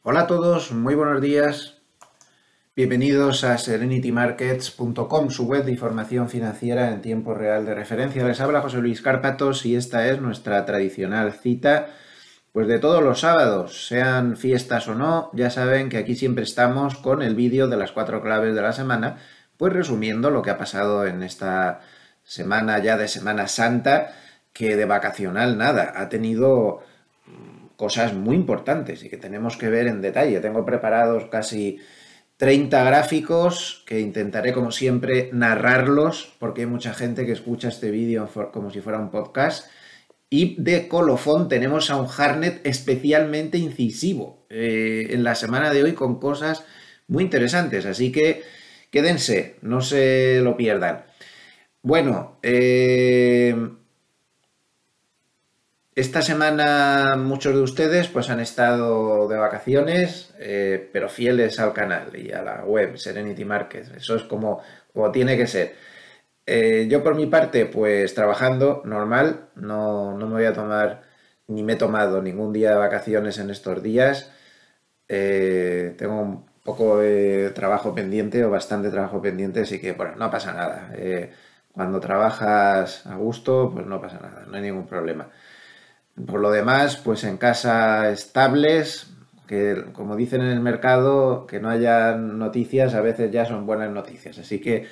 Hola a todos, muy buenos días. Bienvenidos a serenitymarkets.com, su web de información financiera en tiempo real de referencia. Les habla José Luis Cárpatos y esta es nuestra tradicional cita, pues de todos los sábados, sean fiestas o no. Ya saben que aquí siempre estamos con el vídeo de las 4 claves de la semana, pues resumiendo lo que ha pasado en esta semana ya de Semana Santa, que de vacacional nada, ha tenido cosas muy importantes y que tenemos que ver en detalle. Tengo preparados casi 30 gráficos que intentaré, como siempre, narrarlos, porque hay mucha gente que escucha este vídeo como si fuera un podcast. Y de colofón tenemos a un Harnett especialmente incisivo en la semana de hoy con cosas muy interesantes. Así que quédense, no se lo pierdan. Bueno, esta semana muchos de ustedes pues han estado de vacaciones, pero fieles al canal y a la web Serenity Markets. Eso es como tiene que ser. Yo por mi parte pues trabajando normal, no me voy a tomar ni me he tomado ningún día de vacaciones en estos días. Tengo un poco de trabajo pendiente o bastante trabajo pendiente, así que bueno, no pasa nada. Cuando trabajas a gusto pues no pasa nada, no hay ningún problema. Por lo demás, pues en casa estables, que como dicen en el mercado, que no haya noticias, a veces ya son buenas noticias. Así que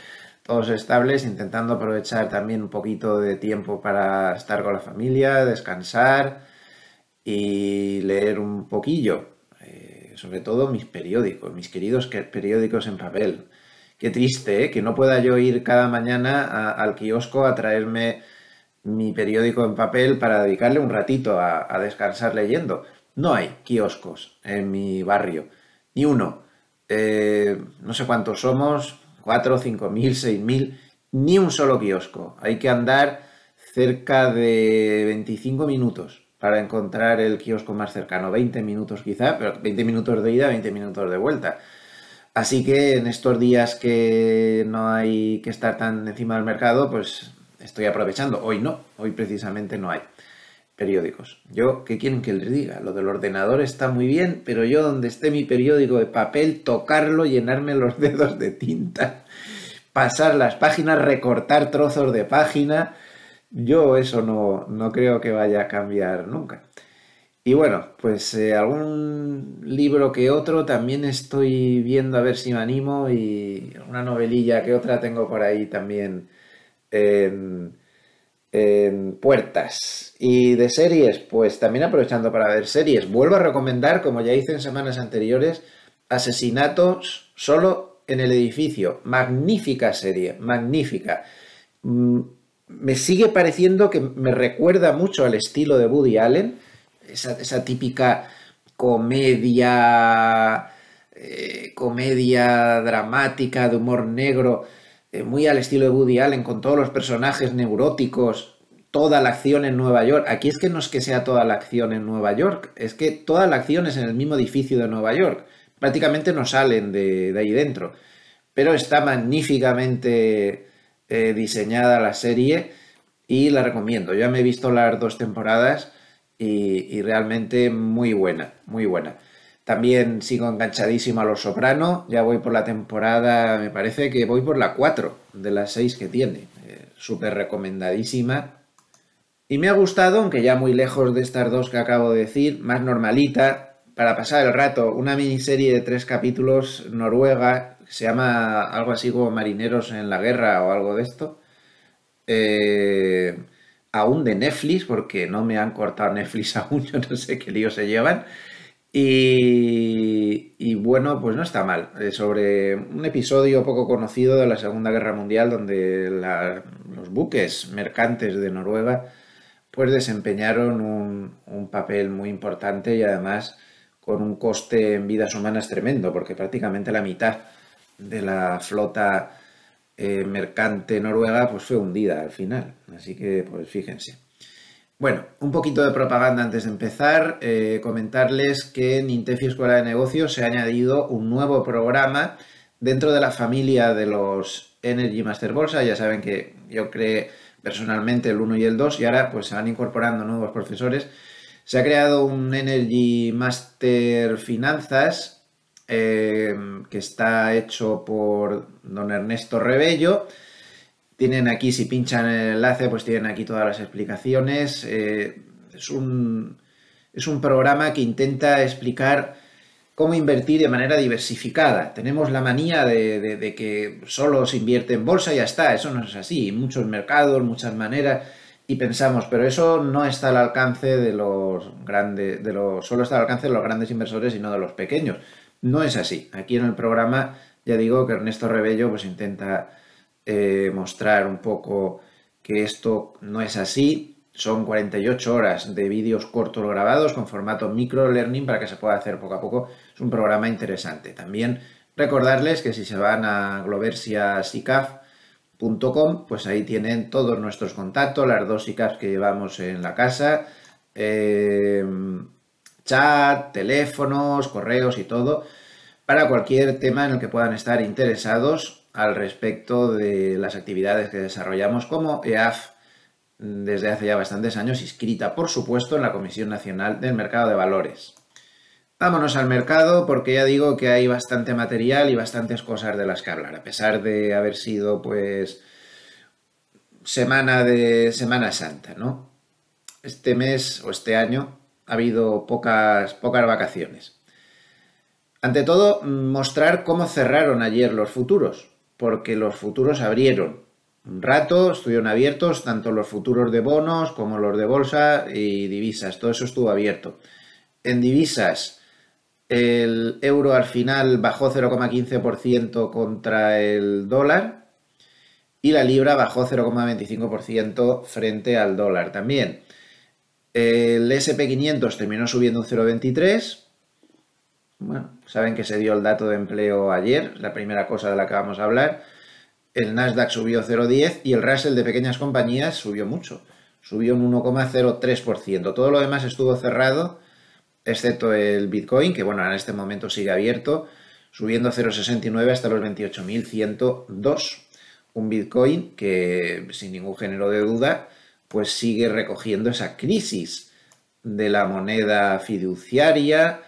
todos estables, intentando aprovechar también un poquito de tiempo para estar con la familia, descansar y leer un poquillo. Sobre todo mis periódicos, mis queridos periódicos en papel. Qué triste, ¿eh? Que no pueda yo ir cada mañana al kiosco a traerme mi periódico en papel para dedicarle un ratito a descansar leyendo. No hay kioscos en mi barrio, ni uno. No sé cuántos somos, 4, 5.000, 6.000, ni un solo kiosco. Hay que andar cerca de 25 minutos para encontrar el kiosco más cercano. 20 minutos quizá, pero 20 minutos de ida, 20 minutos de vuelta. Así que en estos días que no hay que estar tan encima del mercado, pues estoy aprovechando. Hoy no, hoy precisamente no hay periódicos. Yo, ¿qué quieren que les diga? Lo del ordenador está muy bien, pero yo donde esté mi periódico de papel, tocarlo, llenarme los dedos de tinta, pasar las páginas, recortar trozos de página, yo eso no creo que vaya a cambiar nunca. Y bueno, pues algún libro que otro también estoy viendo a ver si me animo y una novelilla que otra tengo por ahí también en, en puertas. Y de series, pues también aprovechando para ver series. Vuelvo a recomendar, como ya hice en semanas anteriores, Asesinatos solo en el edificio. Magnífica serie, magnífica. Mm, Me sigue pareciendo que me recuerda mucho al estilo de Woody Allen, esa típica comedia, comedia dramática de humor negro, muy al estilo de Woody Allen, con todos los personajes neuróticos, toda la acción en Nueva York. Aquí es que no es que sea toda la acción en Nueva York, es que toda la acción es en el mismo edificio de Nueva York. Prácticamente no salen de ahí dentro. Pero está magníficamente diseñada la serie y la recomiendo. Ya me he visto las 2 temporadas y realmente muy buena, muy buena. También sigo enganchadísimo a Los Soprano, ya voy por la temporada, me parece que voy por la 4 de las 6 que tiene. Súper recomendadísima. Y me ha gustado, aunque ya muy lejos de estas dos que acabo de decir, más normalita, para pasar el rato, una miniserie de 3 capítulos noruega, que se llama algo así como Marineros en la Guerra o algo de esto. Eh, Aún de Netflix, porque no me han cortado Netflix aún, yo no sé qué lío se llevan. Y bueno, pues no está mal. Sobre un episodio poco conocido de la Segunda Guerra Mundial, donde los buques mercantes de Noruega pues desempeñaron un papel muy importante y además con un coste en vidas humanas tremendo, porque prácticamente la mitad de la flota mercante noruega pues fue hundida al final. Así que pues fíjense. Bueno, un poquito de propaganda antes de empezar. Comentarles que en Intefi Escuela de Negocios se ha añadido un nuevo programa dentro de la familia de los Energy Master Bolsa. Ya saben que yo creé personalmente el 1 y el 2 y ahora pues se van incorporando nuevos profesores. Se ha creado un Energy Master Finanzas que está hecho por don Ernesto Rebello. Tienen aquí, si pinchan el enlace, pues tienen aquí todas las explicaciones. Es un programa que intenta explicar cómo invertir de manera diversificada. Tenemos la manía de que solo se invierte en bolsa y ya está. Eso no es así. Muchos mercados, muchas maneras. Y pensamos, pero eso no está al alcance de los grandes, solo está al alcance de los grandes inversores y no de los pequeños. No es así. Aquí en el programa, ya digo que Ernesto Rebello pues intenta mostrar un poco que esto no es así. Son 48 horas de vídeos cortos grabados con formato microlearning para que se pueda hacer poco a poco. Es un programa interesante. También recordarles que si se van a gloversiasicaf.com, pues ahí tienen todos nuestros contactos, las 2 SICAFs que llevamos en la casa, chat, teléfonos, correos y todo, para cualquier tema en el que puedan estar interesados al respecto de las actividades que desarrollamos como EAF desde hace ya bastantes años, inscrita por supuesto en la Comisión Nacional del Mercado de Valores. Vámonos al mercado porque ya digo que hay bastante material y bastantes cosas de las que hablar, a pesar de haber sido pues Semana Santa, ¿no? Este mes o este año ha habido pocas vacaciones. Ante todo, mostrar cómo cerraron ayer los futuros, porque los futuros abrieron un rato, estuvieron abiertos, tanto los futuros de bonos como los de bolsa y divisas, todo eso estuvo abierto. En divisas, el euro al final bajó 0,15% contra el dólar y la libra bajó 0,25% frente al dólar también. El SP500 terminó subiendo un 0,23%. Bueno, saben que se dio el dato de empleo ayer, la primera cosa de la que vamos a hablar. El Nasdaq subió 0,10 y el Russell de pequeñas compañías subió mucho, subió un 1,03%. Todo lo demás estuvo cerrado, excepto el Bitcoin, que bueno, en este momento sigue abierto, subiendo 0,69 hasta los 28.102. Un Bitcoin que, sin ningún género de duda, pues sigue recogiendo esa crisis de la moneda fiduciaria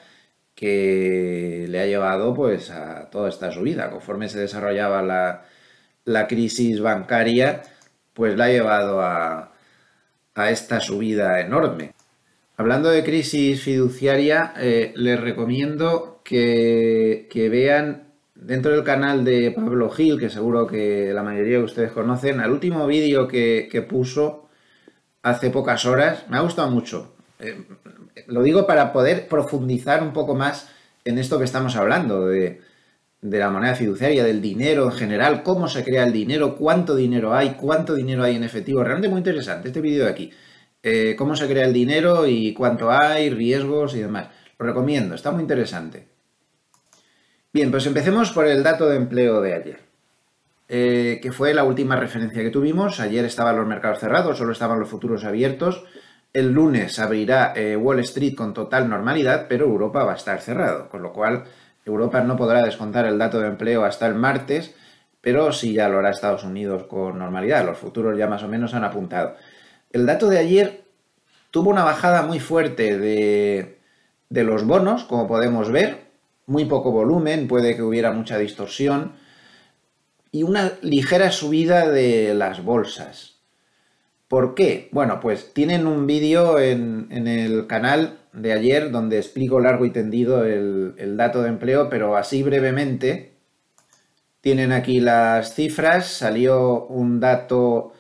que le ha llevado pues a toda esta subida. Conforme se desarrollaba la crisis bancaria, pues la ha llevado a esta subida enorme. Hablando de crisis fiduciaria, les recomiendo que vean dentro del canal de Pablo Gil, que seguro que la mayoría de ustedes conocen, el último vídeo que puso hace pocas horas. Me ha gustado mucho. Lo digo para poder profundizar un poco más en esto que estamos hablando, de la moneda fiduciaria, del dinero en general, cómo se crea el dinero, cuánto dinero hay en efectivo. Realmente muy interesante este vídeo de aquí. Cómo se crea el dinero y cuánto hay, riesgos y demás. Lo recomiendo, está muy interesante. Bien, pues empecemos por el dato de empleo de ayer, que fue la última referencia que tuvimos. Ayer estaban los mercados cerrados, solo estaban los futuros abiertos. El lunes abrirá Wall Street con total normalidad, pero Europa va a estar cerrado, con lo cual Europa no podrá descontar el dato de empleo hasta el martes, pero sí ya lo hará Estados Unidos con normalidad. Los futuros ya más o menos han apuntado. El dato de ayer tuvo una bajada muy fuerte de los bonos, como podemos ver, muy poco volumen, puede que hubiera mucha distorsión, y una ligera subida de las bolsas. ¿Por qué? Bueno, pues tienen un vídeo en el canal de ayer donde explico largo y tendido el dato de empleo, pero así brevemente. Tienen aquí las cifras, salió un dato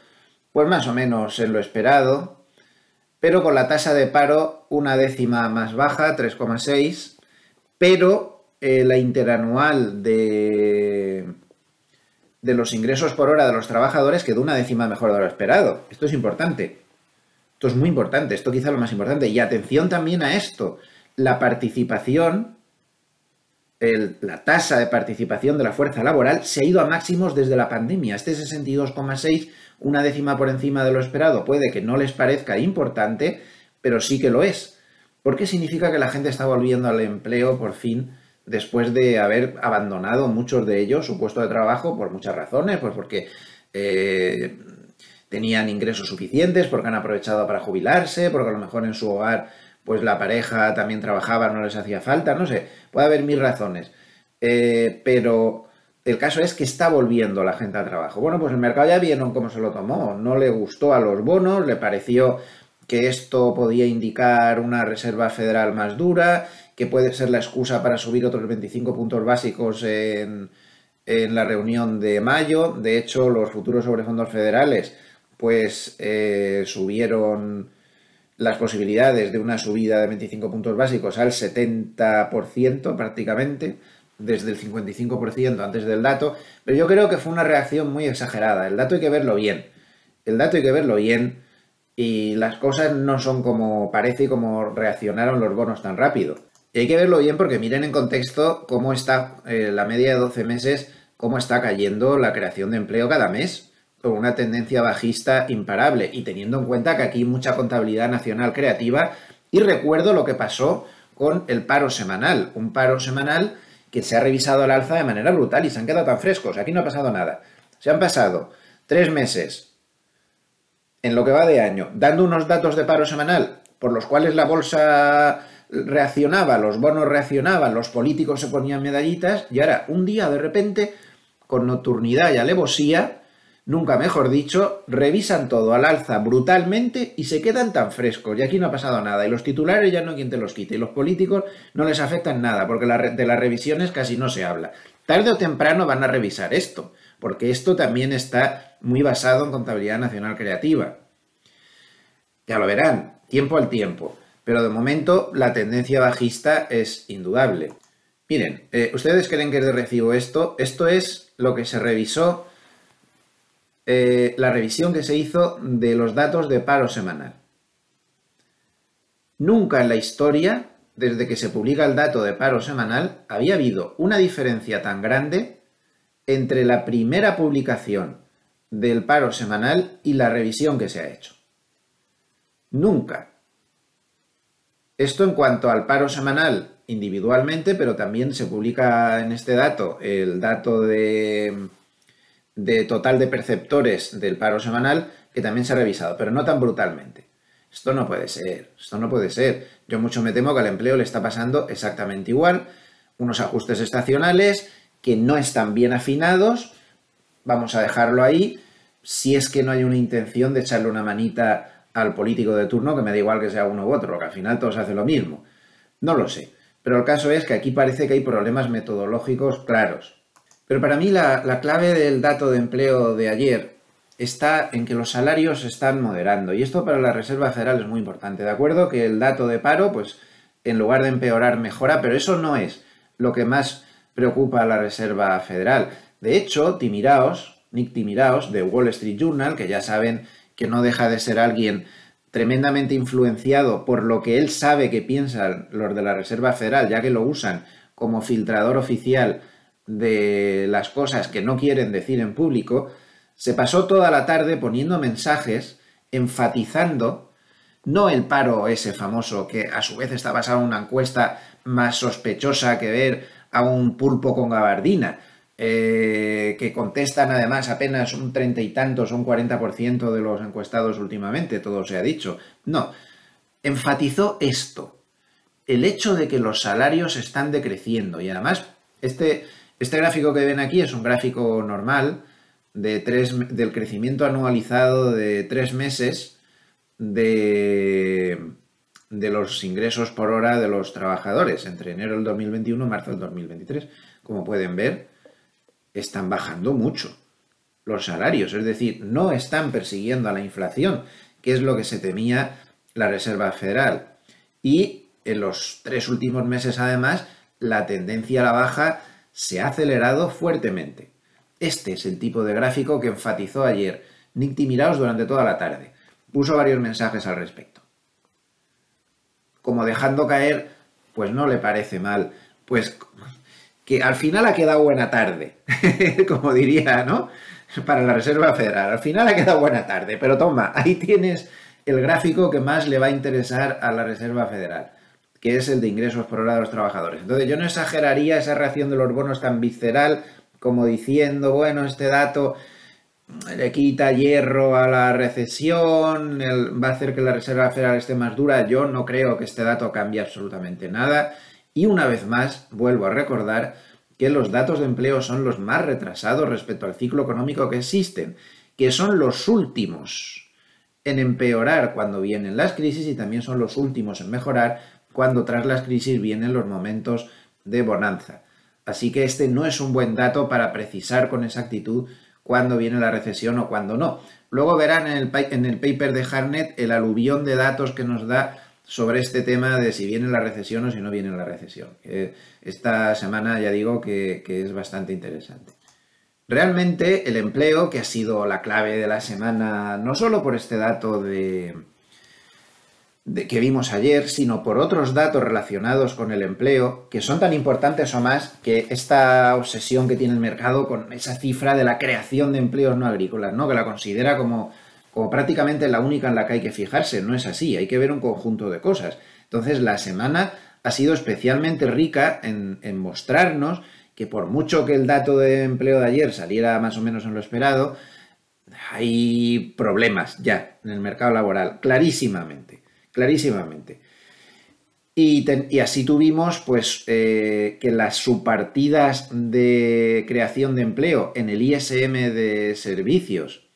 pues más o menos en lo esperado, pero con la tasa de paro una décima más baja, 3,6, pero la interanual de los ingresos por hora de los trabajadores quedó una décima mejor de lo esperado. Esto es importante. Esto es muy importante. Esto quizá lo más importante. Y atención también a esto. La participación, la tasa de participación de la fuerza laboral se ha ido a máximos desde la pandemia. Este 62,6, una décima por encima de lo esperado. Puede que no les parezca importante, pero sí que lo es. Porque significa que la gente está volviendo al empleo por fin, después de haber abandonado muchos de ellos su puesto de trabajo por muchas razones, pues porque tenían ingresos suficientes, porque han aprovechado para jubilarse, porque a lo mejor en su hogar pues la pareja también trabajaba, no les hacía falta, no sé, puede haber mil razones. Pero el caso es que está volviendo la gente al trabajo. Bueno, pues el mercado ya vieron cómo se lo tomó, no le gustó a los bonos, le pareció que esto podía indicar una reserva federal más dura, que puede ser la excusa para subir otros 25 puntos básicos en la reunión de mayo. De hecho, los futuros sobre fondos federales pues subieron las posibilidades de una subida de 25 puntos básicos al 70% prácticamente, desde el 55% antes del dato, pero yo creo que fue una reacción muy exagerada. El dato hay que verlo bien. El dato hay que verlo bien y las cosas no son como parece y como reaccionaron los bonos tan rápido. Y hay que verlo bien porque miren en contexto cómo está la media de 12 meses, cómo está cayendo la creación de empleo cada mes, con una tendencia bajista imparable y teniendo en cuenta que aquí hay mucha contabilidad nacional creativa. Y recuerdo lo que pasó con el paro semanal, un paro semanal que se ha revisado al alza de manera brutal y se han quedado tan frescos. Aquí no ha pasado nada. Se han pasado 3 meses en lo que va de año dando unos datos de paro semanal por los cuales la bolsa reaccionaba, los bonos reaccionaban, los políticos se ponían medallitas y ahora un día de repente, con nocturnidad y alevosía, nunca mejor dicho, revisan todo al alza brutalmente y se quedan tan frescos y aquí no ha pasado nada y los titulares ya no hay quien te los quite y los políticos no les afectan nada porque de las revisiones casi no se habla. Tarde o temprano van a revisar esto porque esto también está muy basado en contabilidad nacional creativa. Ya lo verán, tiempo al tiempo. Pero de momento la tendencia bajista es indudable. Miren, ¿ustedes creen que es de recibo esto? Esto es lo que se revisó, la revisión que se hizo de los datos de paro semanal. Nunca en la historia, desde que se publica el dato de paro semanal, había habido una diferencia tan grande entre la primera publicación del paro semanal y la revisión que se ha hecho. Nunca. Esto en cuanto al paro semanal individualmente, pero también se publica en este dato el dato de total de perceptores del paro semanal, que también se ha revisado, pero no tan brutalmente. Esto no puede ser, esto no puede ser. Yo mucho me temo que al empleo le está pasando exactamente igual, unos ajustes estacionales que no están bien afinados, vamos a dejarlo ahí, si es que no hay una intención de echarle una manita al político de turno, que me da igual que sea uno u otro, que al final todos hacen lo mismo. No lo sé, pero el caso es que aquí parece que hay problemas metodológicos claros. Pero para mí la clave del dato de empleo de ayer está en que los salarios se están moderando y esto para la Reserva Federal es muy importante. De acuerdo que el dato de paro, pues en lugar de empeorar, mejora, pero eso no es lo que más preocupa a la Reserva Federal. De hecho, Nick Timiraos, de Wall Street Journal, que ya saben que no deja de ser alguien tremendamente influenciado por lo que él sabe que piensan los de la Reserva Federal, ya que lo usan como filtrador oficial de las cosas que no quieren decir en público, se pasó toda la tarde poniendo mensajes enfatizando no el paro ese famoso que a su vez está basado en una encuesta más sospechosa que ver a un pulpo con gabardina, que contestan además apenas un 30 y tantos o un 40% de los encuestados últimamente, todo se ha dicho. No, enfatizó esto, el hecho de que los salarios están decreciendo y además este gráfico que ven aquí es un gráfico normal del crecimiento anualizado de 3 meses de los ingresos por hora de los trabajadores entre enero del 2021 y marzo del 2023. Como pueden ver, están bajando mucho los salarios, es decir, no están persiguiendo a la inflación, que es lo que se temía la Reserva Federal. Y en los 3 últimos meses, además, la tendencia a la baja se ha acelerado fuertemente. Este es el tipo de gráfico que enfatizó ayer Nick Timiraos durante toda la tarde. Puso varios mensajes al respecto. Como dejando caer, pues no le parece mal, pues que al final ha quedado buena tarde, como diría, ¿no? Para la Reserva Federal. Al final ha quedado buena tarde, pero toma, ahí tienes el gráfico que más le va a interesar a la Reserva Federal, que es el de ingresos por hora de los trabajadores. Entonces yo no exageraría esa reacción de los bonos tan visceral como diciendo, bueno, este dato le quita hierro a la recesión, va a hacer que la Reserva Federal esté más dura. Yo no creo que este dato cambie absolutamente nada. Y una vez más, vuelvo a recordar que los datos de empleo son los más retrasados respecto al ciclo económico que existen, que son los últimos en empeorar cuando vienen las crisis y también son los últimos en mejorar cuando tras las crisis vienen los momentos de bonanza. Así que este no es un buen dato para precisar con exactitud cuándo viene la recesión o cuándo no. Luego verán en el paper de Hartnett el aluvión de datos que nos da sobre este tema de si viene la recesión o si no viene la recesión. Esta semana ya digo que es bastante interesante. Realmente el empleo, que ha sido la clave de la semana, no solo por este dato que vimos ayer, sino por otros datos relacionados con el empleo, que son tan importantes o más que esta obsesión que tiene el mercado con esa cifra de la creación de empleos no agrícolas, ¿no? Que la considera como prácticamente la única en la que hay que fijarse. No es así, hay que ver un conjunto de cosas. Entonces la semana ha sido especialmente rica en mostrarnos que por mucho que el dato de empleo de ayer saliera más o menos en lo esperado, hay problemas ya en el mercado laboral, clarísimamente. Y así tuvimos pues que las subpartidas de creación de empleo en el ISM de servicios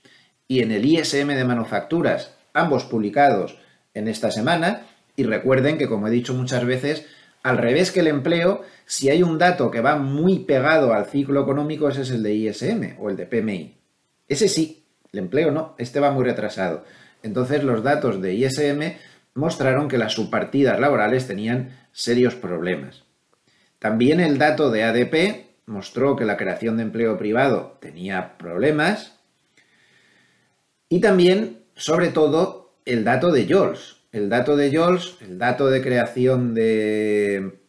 y en el ISM de manufacturas, ambos publicados en esta semana, y recuerden que, como he dicho muchas veces, al revés que el empleo, si hay un dato que va muy pegado al ciclo económico, ese es el de ISM o el de PMI. Ese sí, el empleo no, este va muy retrasado. Entonces los datos de ISM mostraron que las subpartidas laborales tenían serios problemas. También el dato de ADP mostró que la creación de empleo privado tenía problemas. Y también, sobre todo, el dato de JOLTS. El dato de creación de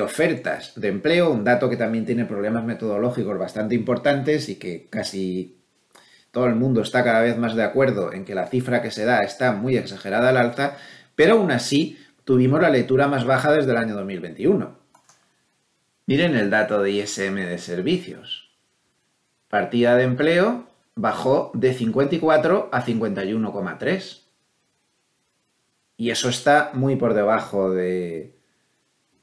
ofertas de empleo, un dato que también tiene problemas metodológicos bastante importantes y que casi todo el mundo está cada vez más de acuerdo en que la cifra que se da está muy exagerada al alza, pero aún así tuvimos la lectura más baja desde el año 2021. Miren el dato de ISM de servicios. Partida de empleo bajó de 54 a 51,3. Y eso está muy por debajo de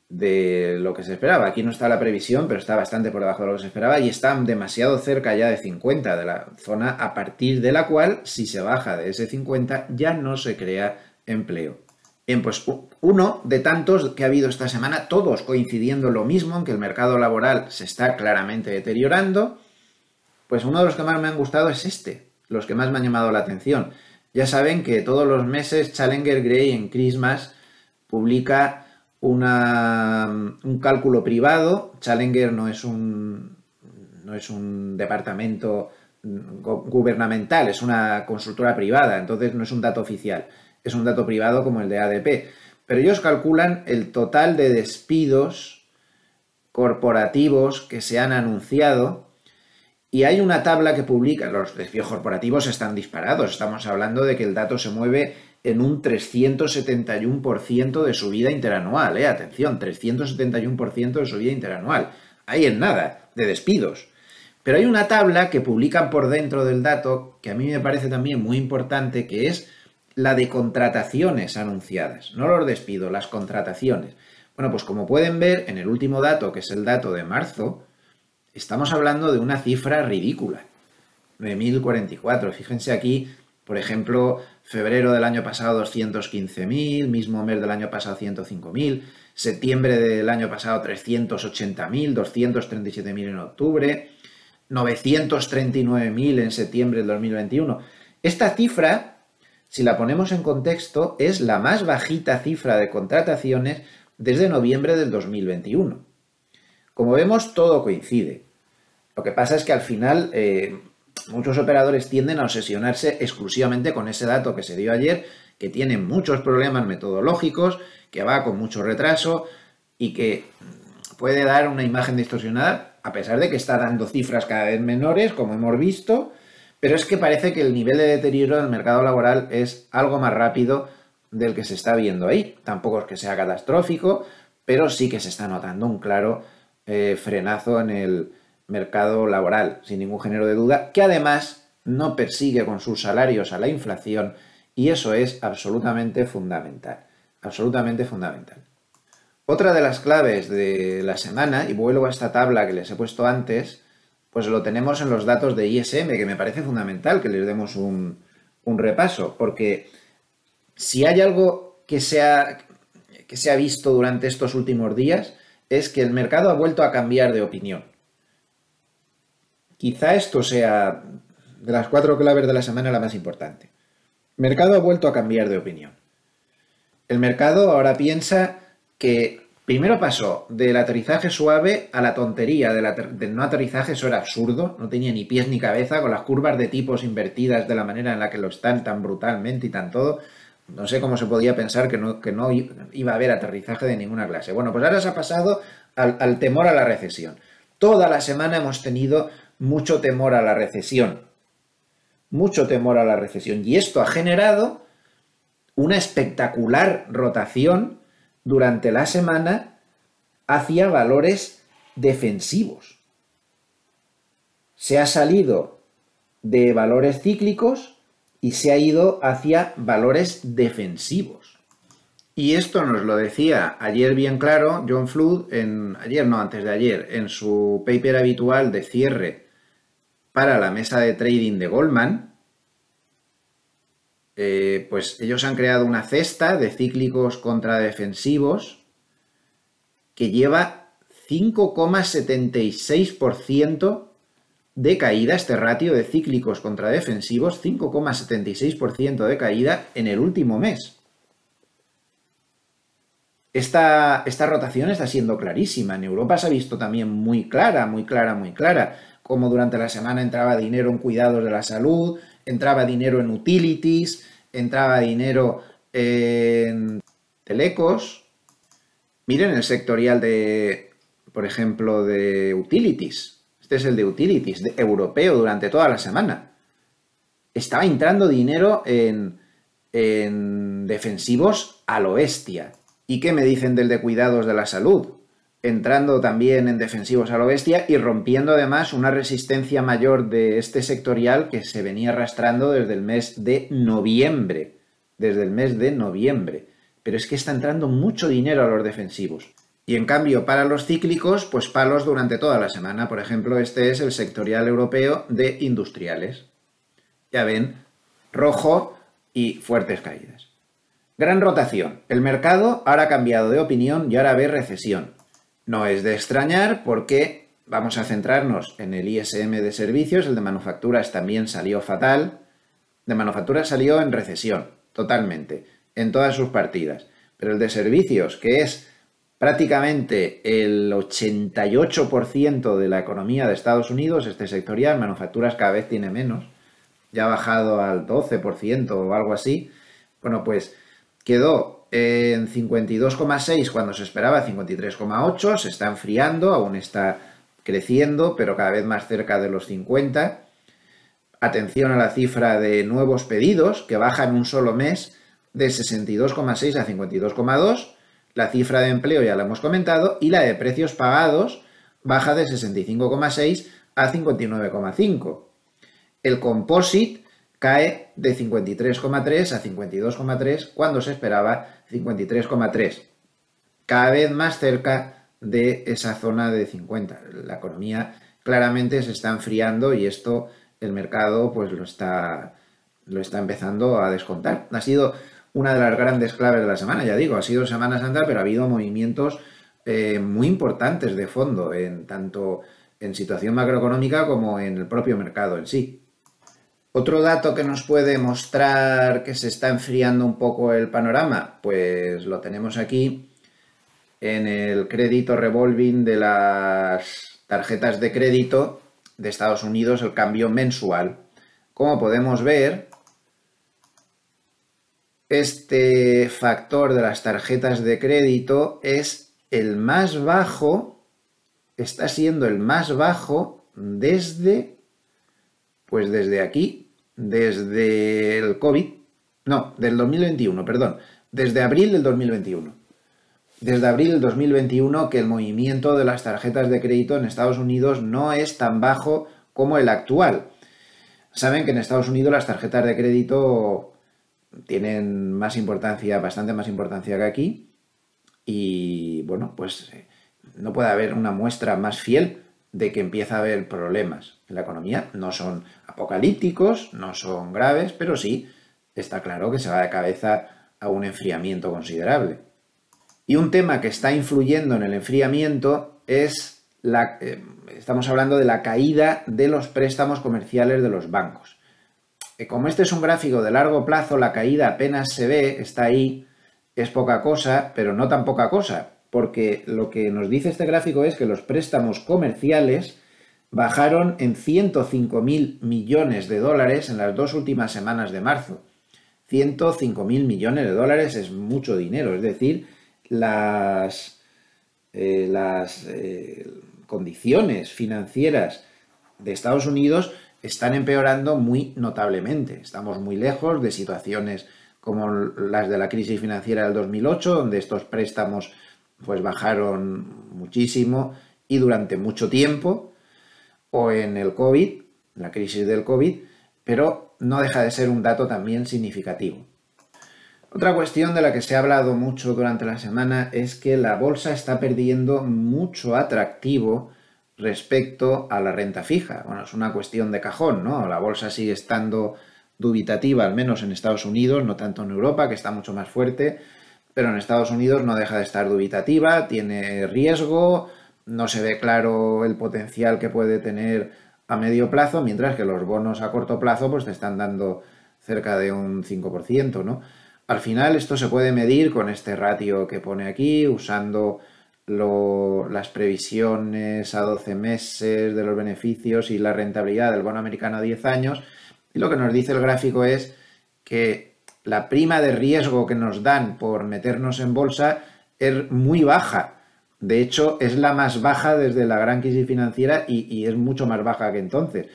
lo que se esperaba. Aquí no está la previsión, pero está bastante por debajo de lo que se esperaba y está demasiado cerca ya de 50, de la zona a partir de la cual, si se baja de ese 50, ya no se crea empleo. Bien, pues uno de tantos que ha habido esta semana, todos coincidiendo en lo mismo, en que el mercado laboral se está claramente deteriorando, pues uno de los que más me han gustado es este, los que más me han llamado la atención. Ya saben que todos los meses Challenger Gray en Christmas publica un cálculo privado. Challenger no es un departamento gubernamental, es una consultora privada, entonces no es un dato oficial, es un dato privado como el de ADP. Pero ellos calculan el total de despidos corporativos que se han anunciado y hay una tabla que publica. Los despidos corporativos están disparados, estamos hablando de que el dato se mueve en un 371% de subida interanual, atención, 371% de subida interanual. Ahí en nada, de despidos. Pero hay una tabla que publican por dentro del dato que a mí me parece también muy importante, que es la de contrataciones anunciadas, no los despidos, las contrataciones. Bueno, pues como pueden ver, en el último dato, que es el dato de marzo, estamos hablando de una cifra ridícula, 9.044. Fíjense aquí, por ejemplo, febrero del año pasado 215.000, mismo mes del año pasado 105.000, septiembre del año pasado 380.000, 237.000 en octubre, 939.000 en septiembre del 2021. Esta cifra, si la ponemos en contexto, es la más bajita cifra de contrataciones desde noviembre del 2021. Como vemos, todo coincide. Lo que pasa es que al final muchos operadores tienden a obsesionarse exclusivamente con ese dato que se dio ayer, que tiene muchos problemas metodológicos, que va con mucho retraso y que puede dar una imagen distorsionada, a pesar de que está dando cifras cada vez menores, como hemos visto, pero es que parece que el nivel de deterioro del mercado laboral es algo más rápido del que se está viendo ahí. Tampoco es que sea catastrófico, pero sí que se está notando un claro frenazo en el mercado laboral, sin ningún género de duda, que además no persigue con sus salarios a la inflación y eso es absolutamente fundamental, absolutamente fundamental. Otra de las claves de la semana, y vuelvo a esta tabla que les he puesto antes, pues lo tenemos en los datos de ISM, que me parece fundamental que les demos un repaso, porque si hay algo que se ha visto durante estos últimos días, es que el mercado ha vuelto a cambiar de opinión. Quizá esto sea, de las 4 claves de la semana, la más importante. El mercado ha vuelto a cambiar de opinión. El mercado ahora piensa que primero pasó del aterrizaje suave a la tontería del no aterrizaje. Eso era absurdo, no tenía ni pies ni cabeza, con las curvas de tipos invertidas de la manera en la que lo están tan brutalmente y tan todo. No sé cómo se podía pensar que no iba a haber aterrizaje de ninguna clase. Bueno, pues ahora se ha pasado al temor a la recesión. Toda la semana hemos tenido mucho temor a la recesión. Mucho temor a la recesión. Y esto ha generado una espectacular rotación durante la semana hacia valores defensivos. Se ha salido de valores cíclicos y se ha ido hacia valores defensivos. Y esto nos lo decía ayer bien claro John Flood, antes de ayer, en su paper habitual de cierre para la mesa de trading de Goldman. Pues ellos han creado una cesta de cíclicos contra defensivos que lleva 5,76% de caída, este ratio de cíclicos contra defensivos, 5,76% de caída en el último mes. Esta rotación está siendo clarísima. En Europa se ha visto también muy clara, como durante la semana entraba dinero en cuidados de la salud, entraba dinero en utilities, entraba dinero en telecos. Miren el sectorial por ejemplo, de utilities. Este es el de utilities, europeo, durante toda la semana. Estaba entrando dinero en defensivos a lo bestia. ¿Y qué me dicen del de cuidados de la salud? Entrando también en defensivos a lo bestia y rompiendo además una resistencia mayor de este sectorial que se venía arrastrando desde el mes de noviembre. Pero es que está entrando mucho dinero a los defensivos. Y en cambio, para los cíclicos, pues palos durante toda la semana. Por ejemplo, este es el sectorial europeo de industriales. Ya ven, rojo y fuertes caídas. Gran rotación. El mercado ahora ha cambiado de opinión y ahora ve recesión. No es de extrañar porque vamos a centrarnos en el ISM de servicios. El de manufacturas también salió fatal. De manufacturas salió en recesión, totalmente, en todas sus partidas. Pero el de servicios, que es prácticamente el 88% de la economía de Estados Unidos, este sectorial, manufacturas cada vez tiene menos, ya ha bajado al 12% o algo así. Bueno, pues quedó en 52,6 cuando se esperaba 53,8, se está enfriando, aún está creciendo, pero cada vez más cerca de los 50. Atención a la cifra de nuevos pedidos, que baja en un solo mes de 62,6 a 52,2. La cifra de empleo ya la hemos comentado, y la de precios pagados baja de 65,6 a 59,5. El composite cae de 53,3 a 52,3 cuando se esperaba 53,3. Cada vez más cerca de esa zona de 50. La economía claramente se está enfriando y esto el mercado pues lo está empezando a descontar. Ha sido una de las grandes claves de la semana, ya digo, ha sido Semana Santa, pero ha habido movimientos muy importantes de fondo, tanto en situación macroeconómica como en el propio mercado en sí. Otro dato que nos puede mostrar que se está enfriando un poco el panorama, pues lo tenemos aquí en el crédito revolving de las tarjetas de crédito de Estados Unidos, el cambio mensual. Como podemos ver, este factor de las tarjetas de crédito es el más bajo, está siendo el más bajo desde aquí, desde el COVID, no, del 2021, perdón, desde abril del 2021. Desde abril del 2021 que el movimiento de las tarjetas de crédito en Estados Unidos no es tan bajo como el actual. saben que en Estados Unidos las tarjetas de crédito tienen más importancia, bastante más importancia que aquí. Y bueno, pues no puede haber una muestra más fiel de que empieza a haber problemas en la economía. No son apocalípticos, no son graves, pero sí está claro que se va de cabeza a un enfriamiento considerable. Y un tema que está influyendo en el enfriamiento es estamos hablando de la caída de los préstamos comerciales de los bancos. Como este es un gráfico de largo plazo, la caída apenas se ve, está ahí, es poca cosa, pero no tan poca cosa, porque lo que nos dice este gráfico es que los préstamos comerciales bajaron en 105.000 millones de dólares en las 2 últimas semanas de marzo. 105.000 millones de dólares es mucho dinero, es decir, las condiciones financieras de Estados Unidos están empeorando muy notablemente. Estamos muy lejos de situaciones como las de la crisis financiera del 2008, donde estos préstamos pues bajaron muchísimo y durante mucho tiempo, o en el COVID, la crisis del COVID, pero no deja de ser un dato también significativo. Otra cuestión de la que se ha hablado mucho durante la semana es que la bolsa está perdiendo mucho atractivo respecto a la renta fija. Bueno, es una cuestión de cajón, ¿no? La bolsa sigue estando dubitativa, al menos en Estados Unidos, no tanto en Europa, que está mucho más fuerte, pero en Estados Unidos no deja de estar dubitativa, tiene riesgo, no se ve claro el potencial que puede tener a medio plazo, mientras que los bonos a corto plazo pues te están dando cerca de un 5%, ¿no? Al final esto se puede medir con este ratio que pone aquí, usando las previsiones a 12 meses de los beneficios y la rentabilidad del bono americano a 10 años. Y lo que nos dice el gráfico es que la prima de riesgo que nos dan por meternos en bolsa es muy baja. De hecho, es la más baja desde la gran crisis financiera y es mucho más baja que entonces.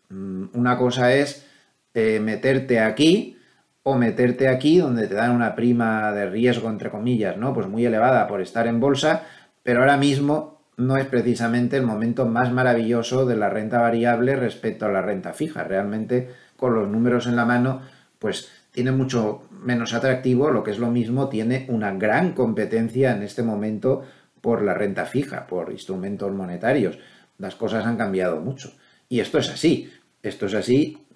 Una cosa es meterte aquí o meterte aquí donde te dan una prima de riesgo, entre comillas, ¿no? Pues muy elevada por estar en bolsa, pero ahora mismo no es precisamente el momento más maravilloso de la renta variable respecto a la renta fija. Realmente, con los números en la mano, pues tiene mucho menos atractivo, lo que es lo mismo, tiene una gran competencia en este momento por la renta fija, por instrumentos monetarios. Las cosas han cambiado mucho. Y esto es así,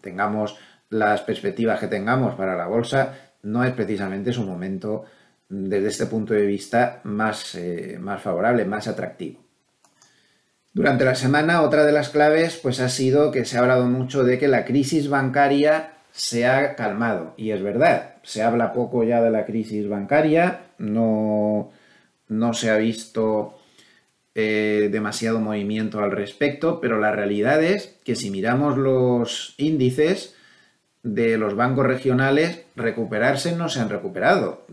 tengamos las perspectivas que tengamos para la bolsa, no es precisamente su momento desde este punto de vista más favorable, más atractivo. Durante la semana, otra de las claves pues ha sido que se ha hablado mucho de que la crisis bancaria se ha calmado. Y es verdad, se habla poco ya de la crisis bancaria, no se ha visto demasiado movimiento al respecto, pero la realidad es que si miramos los índices de los bancos regionales, recuperarse no se han recuperado.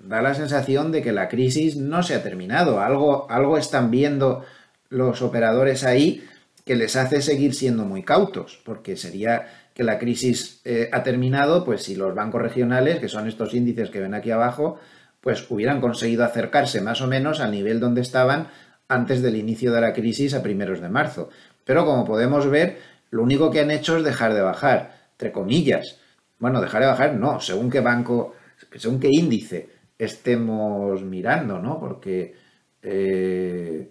Da la sensación de que la crisis no se ha terminado. Algo están viendo los operadores ahí que les hace seguir siendo muy cautos, porque sería que la crisis ha terminado, pues si los bancos regionales, que son estos índices que ven aquí abajo, pues hubieran conseguido acercarse más o menos al nivel donde estaban antes del inicio de la crisis a primeros de marzo. Pero como podemos ver, lo único que han hecho es dejar de bajar, entre comillas. Bueno, dejar de bajar no, según qué banco, según qué índice estemos mirando, ¿no? Porque el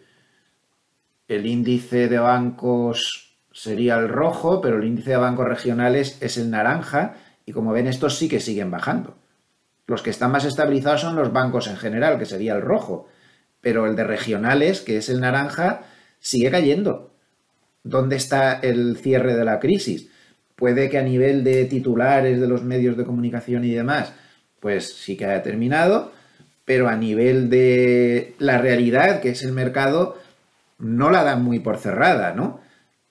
índice de bancos sería el rojo, pero el índice de bancos regionales es el naranja, y como ven, estos sí que siguen bajando. Los que están más estabilizados son los bancos en general, que sería el rojo, pero el de regionales, que es el naranja, sigue cayendo. ¿Dónde está el cierre de la crisis? Puede que a nivel de titulares de los medios de comunicación y demás, pues sí que haya terminado, pero a nivel de la realidad, que es el mercado, no la dan muy por cerrada, ¿no?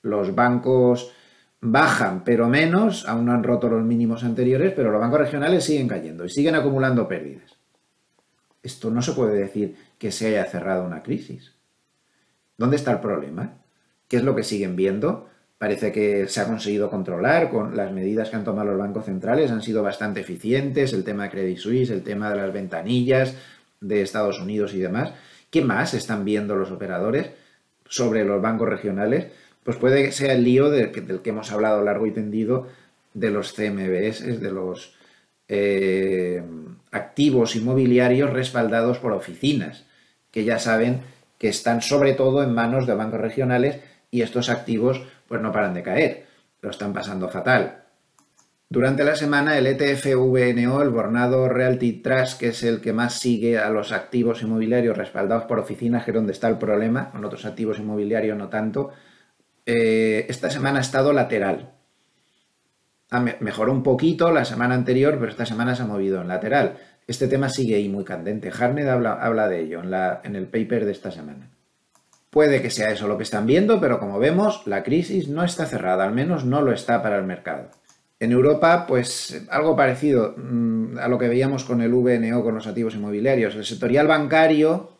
Los bancos bajan, pero menos, aún no han roto los mínimos anteriores, pero los bancos regionales siguen cayendo y siguen acumulando pérdidas. Esto no se puede decir que se haya cerrado una crisis. ¿Dónde está el problema? ¿Qué es lo que siguen viendo? Parece que se ha conseguido controlar con las medidas que han tomado los bancos centrales, han sido bastante eficientes, el tema de Credit Suisse, el tema de las ventanillas de Estados Unidos y demás. ¿Qué más están viendo los operadores sobre los bancos regionales? pues puede que sea el lío del que hemos hablado largo y tendido de los CMBS, de los activos inmobiliarios respaldados por oficinas, que ya saben que están sobre todo en manos de bancos regionales y estos activos pues no paran de caer, lo están pasando fatal. Durante la semana el ETF VNO, el Vornado Realty Trust, que es el que más sigue a los activos inmobiliarios respaldados por oficinas, que es donde está el problema, con otros activos inmobiliarios no tanto, esta semana ha estado lateral. Mejoró un poquito la semana anterior, pero esta semana se ha movido en lateral. Este tema sigue ahí muy candente. Harned habla de ello en el paper de esta semana. Puede que sea eso lo que están viendo, pero como vemos, la crisis no está cerrada, al menos no lo está para el mercado. En Europa, pues algo parecido a lo que veíamos con el VNO, con los activos inmobiliarios. El sectorial bancario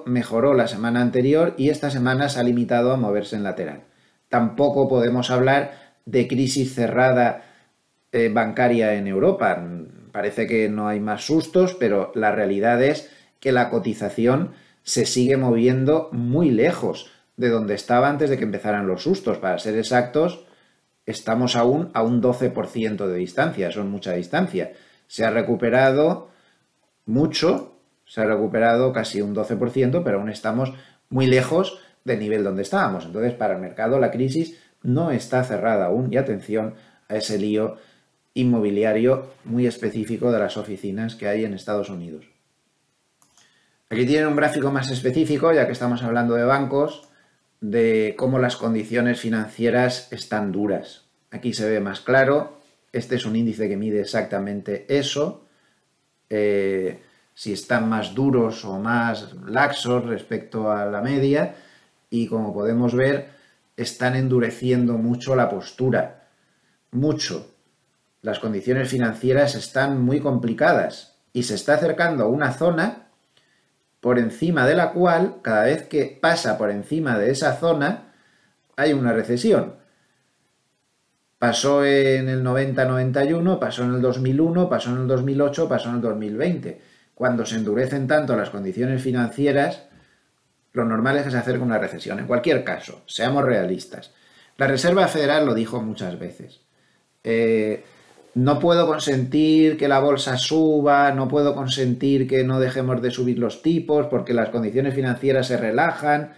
mejoró la semana anterior y esta semana se ha limitado a moverse en lateral. Tampoco podemos hablar de crisis cerrada bancaria en Europa. Parece que no hay más sustos, pero la realidad es que la cotización se sigue moviendo muy lejos de donde estaba antes de que empezaran los sustos. Para ser exactos, estamos aún a un 12% de distancia, eso es mucha distancia. Se ha recuperado mucho, se ha recuperado casi un 12%, pero aún estamos muy lejos del nivel donde estábamos. Entonces, para el mercado la crisis no está cerrada aún y atención a ese lío inmobiliario muy específico de las oficinas que hay en Estados Unidos. Aquí tienen un gráfico más específico, ya que estamos hablando de bancos, de cómo las condiciones financieras están duras. Aquí se ve más claro, este es un índice que mide exactamente eso, si están más duros o más laxos respecto a la media, y como podemos ver, están endureciendo mucho la postura, mucho. Las condiciones financieras están muy complicadas y se está acercando a una zona por encima de la cual, cada vez que pasa por encima de esa zona, hay una recesión. Pasó en el 90-91, pasó en el 2001, pasó en el 2008, pasó en el 2020. Cuando se endurecen tanto las condiciones financieras, lo normal es que se acerque una recesión. En cualquier caso, seamos realistas. La Reserva Federal lo dijo muchas veces. No puedo consentir que la bolsa suba, no puedo consentir que no dejemos de subir los tipos porque las condiciones financieras se relajan.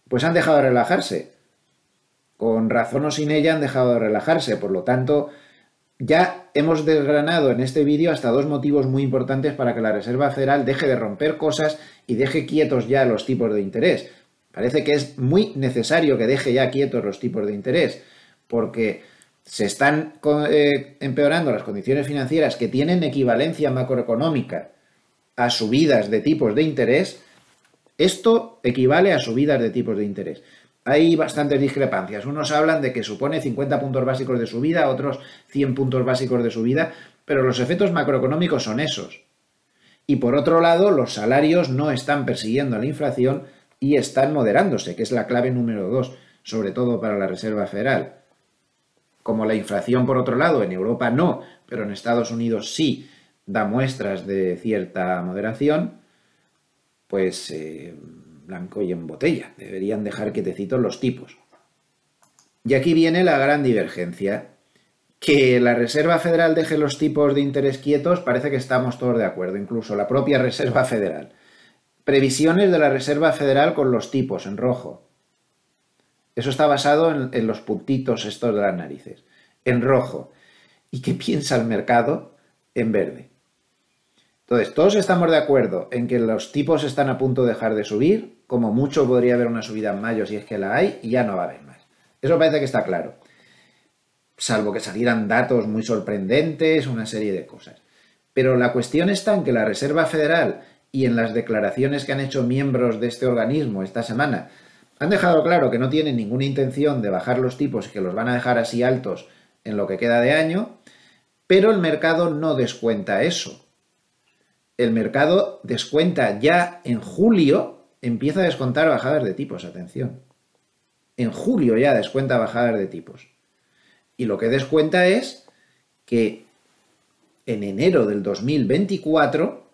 Pues han dejado de relajarse. Con razón o sin ella han dejado de relajarse. Por lo tanto, ya hemos desgranado en este vídeo hasta dos motivos muy importantes para que la Reserva Federal deje de romper cosas y deje quietos ya los tipos de interés. Parece que es muy necesario que deje ya quietos los tipos de interés, porque se están empeorando las condiciones financieras que tienen equivalencia macroeconómica a subidas de tipos de interés. Esto equivale a subidas de tipos de interés. Hay bastantes discrepancias. Unos hablan de que supone 50 puntos básicos de subida, otros 100 puntos básicos de subida, pero los efectos macroeconómicos son esos. Y por otro lado, los salarios no están persiguiendo la inflación y están moderándose, que es la clave número 2, sobre todo para la Reserva Federal. Como la inflación, por otro lado, en Europa no, pero en Estados Unidos sí da muestras de cierta moderación, pues blanco y en botella. Deberían dejar quietecitos los tipos. Y aquí viene la gran divergencia. Que la Reserva Federal deje los tipos de interés quietos, parece que estamos todos de acuerdo, incluso la propia Reserva Federal. Previsiones de la Reserva Federal con los tipos en rojo. Eso está basado en los puntitos estos de las narices, en rojo. ¿Y qué piensa el mercado? En verde. Entonces, todos estamos de acuerdo en que los tipos están a punto de dejar de subir, como mucho podría haber una subida en mayo si es que la hay, y ya no va a haber más. Eso parece que está claro. Salvo que salieran datos muy sorprendentes, una serie de cosas. Pero la cuestión está en que la Reserva Federal y en las declaraciones que han hecho miembros de este organismo esta semana han dejado claro que no tienen ninguna intención de bajar los tipos y que los van a dejar así altos en lo que queda de año, pero el mercado no descuenta eso. El mercado descuenta ya en julio, empieza a descontar bajadas de tipos, atención. En julio ya descuenta bajadas de tipos. Y lo que descuenta es que en enero del 2024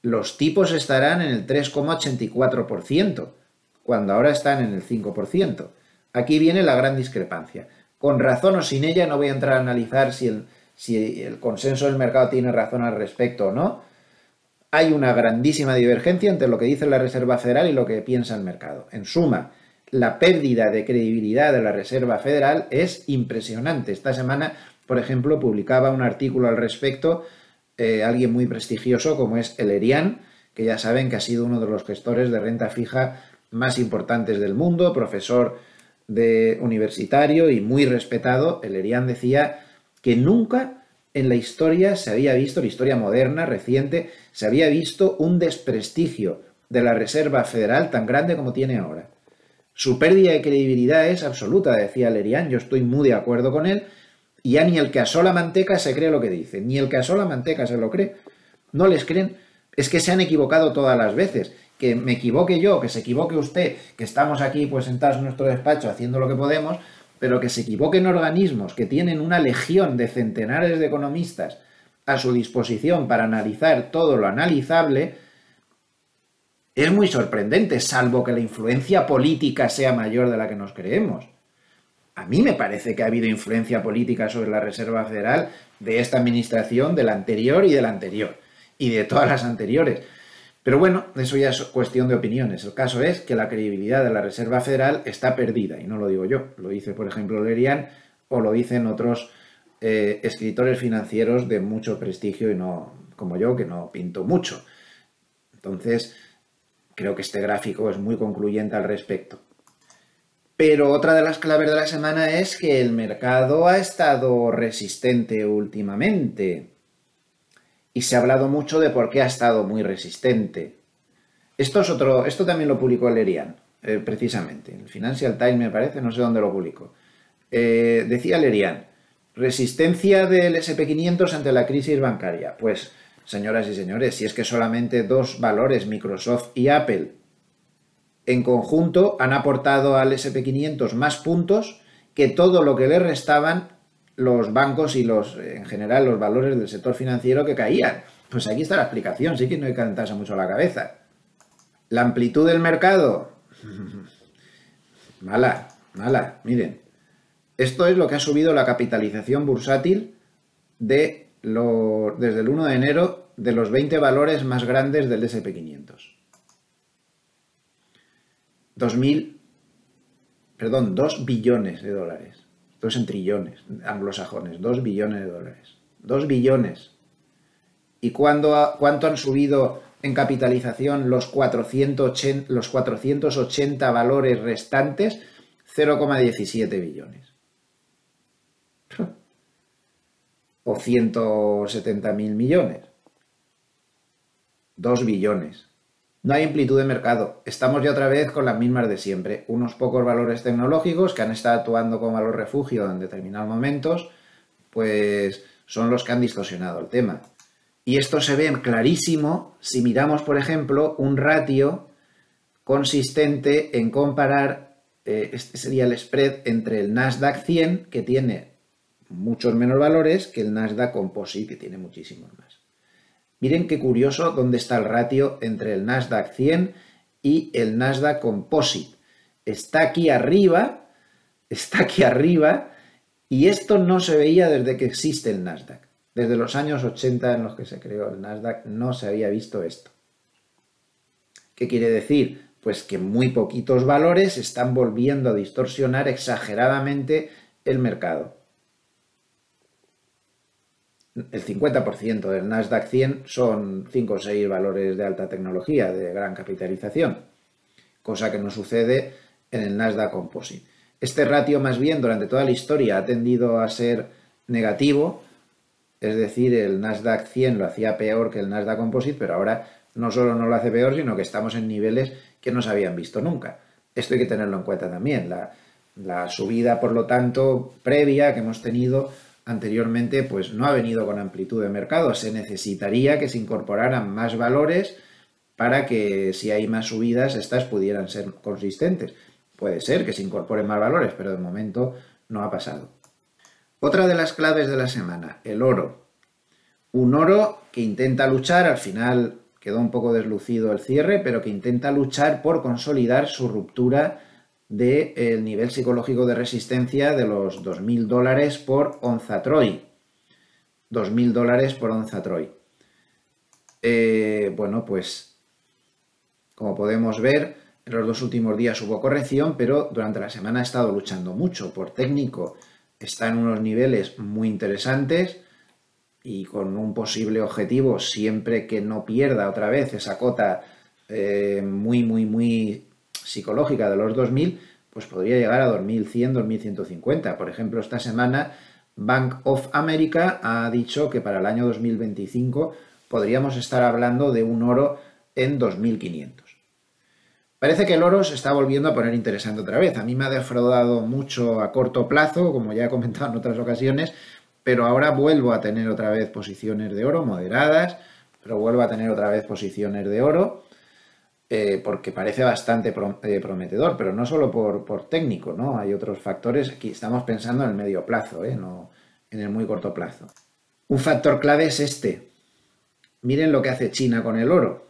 los tipos estarán en el 3,84%. cuando ahora están en el 5%. Aquí viene la gran discrepancia. Con razón o sin ella, no voy a entrar a analizar si el consenso del mercado tiene razón al respecto o no. Hay una grandísima divergencia entre lo que dice la Reserva Federal y lo que piensa el mercado. En suma, la pérdida de credibilidad de la Reserva Federal es impresionante. Esta semana, por ejemplo, publicaba un artículo al respecto alguien muy prestigioso como es Elerian, que ya saben que ha sido uno de los gestores de renta fija más importantes del mundo, profesor universitario y muy respetado. Elerian decía que nunca en la historia se había visto, la historia moderna, reciente, se había visto un desprestigio de la Reserva Federal tan grande como tiene ahora. Su pérdida de credibilidad es absoluta, decía Elerian, yo estoy muy de acuerdo con él, y ya ni el que asó la manteca se cree lo que dice, ni el que asó la manteca se lo cree. No les creen, es que se han equivocado todas las veces. Que me equivoque yo, que se equivoque usted, que estamos aquí pues sentados en nuestro despacho haciendo lo que podemos, pero que se equivoquen organismos que tienen una legión de centenares de economistas a su disposición para analizar todo lo analizable, es muy sorprendente, salvo que la influencia política sea mayor de la que nos creemos. A mí me parece que ha habido influencia política sobre la Reserva Federal de esta administración, de la anterior y de la anterior, y de todas las anteriores. Pero bueno, eso ya es cuestión de opiniones. El caso es que la credibilidad de la Reserva Federal está perdida, y no lo digo yo, lo dice por ejemplo Lerian o lo dicen otros escritores financieros de mucho prestigio y no como yo, que no pinto mucho. Entonces, creo que este gráfico es muy concluyente al respecto. Pero otra de las claves de la semana es que el mercado ha estado resistente últimamente. Y se ha hablado mucho de por qué ha estado muy resistente. Esto también lo publicó Lerian, precisamente. El Financial Times me parece, no sé dónde lo publicó. Decía Lerian, resistencia del SP500 ante la crisis bancaria. Pues, señoras y señores, si es que solamente dos valores, Microsoft y Apple, en conjunto han aportado al SP500 más puntos que todo lo que le restaban los bancos y en general los valores del sector financiero que caían. Pues aquí está la explicación, sí que no hay que calentarse mucho la cabeza. La amplitud del mercado, mala, miren. Esto es lo que ha subido la capitalización bursátil desde el 1 de enero de los 20 valores más grandes del SP500. 2 billones de dólares. Esto es en trillones anglosajones, 2 billones de dólares. 2 billones. ¿Y cuánto han subido en capitalización los 480 valores restantes? 0,17 billones. O 170.000 millones. 2 billones. No hay amplitud de mercado. Estamos ya otra vez con las mismas de siempre. Unos pocos valores tecnológicos que han estado actuando como valor refugio en determinados momentos, pues son los que han distorsionado el tema. Y esto se ve clarísimo si miramos, por ejemplo, un ratio consistente en comparar, este sería el spread entre el Nasdaq 100, que tiene muchos menos valores, que el Nasdaq Composite, que tiene muchísimos más. Miren qué curioso dónde está el ratio entre el Nasdaq 100 y el Nasdaq Composite. Está aquí arriba, y esto no se veía desde que existe el Nasdaq. Desde los años 80 en los que se creó el Nasdaq no se había visto esto. ¿Qué quiere decir? Pues que muy poquitos valores están volviendo a distorsionar exageradamente el mercado. El 50% del Nasdaq 100 son 5 o 6 valores de alta tecnología, de gran capitalización, cosa que no sucede en el Nasdaq Composite. Este ratio más bien durante toda la historia ha tendido a ser negativo, es decir, el Nasdaq 100 lo hacía peor que el Nasdaq Composite, pero ahora no solo no lo hace peor, sino que estamos en niveles que no se habían visto nunca. Esto hay que tenerlo en cuenta también. La subida, por lo tanto, previa que hemos tenido anteriormente, pues no ha venido con amplitud de mercado. Se necesitaría que se incorporaran más valores para que si hay más subidas, estas pudieran ser consistentes. Puede ser que se incorporen más valores, pero de momento no ha pasado. Otra de las claves de la semana, el oro. Un oro que intenta luchar, al final quedó un poco deslucido el cierre, pero que intenta luchar por consolidar su ruptura del nivel psicológico de resistencia de los $2.000 por onza Troy. $2.000 por onza Troy. Bueno, pues como podemos ver, en los 2 últimos días hubo corrección, pero durante la semana ha estado luchando mucho. Por técnico está en unos niveles muy interesantes y con un posible objetivo, siempre que no pierda otra vez esa cota muy psicológica de los 2.000, pues podría llegar a 2.100, 2.150. Por ejemplo, esta semana Bank of America ha dicho que para el año 2025 podríamos estar hablando de un oro en 2.500. Parece que el oro se está volviendo a poner interesante otra vez. A mí me ha defraudado mucho a corto plazo, como ya he comentado en otras ocasiones, pero ahora vuelvo a tener otra vez posiciones de oro moderadas, pero vuelvo a tener otra vez posiciones de oro, porque parece bastante prometedor, pero no solo por técnico, ¿no? Hay otros factores. Aquí estamos pensando en el medio plazo, no en el muy corto plazo. Un factor clave es este. Miren lo que hace China con el oro.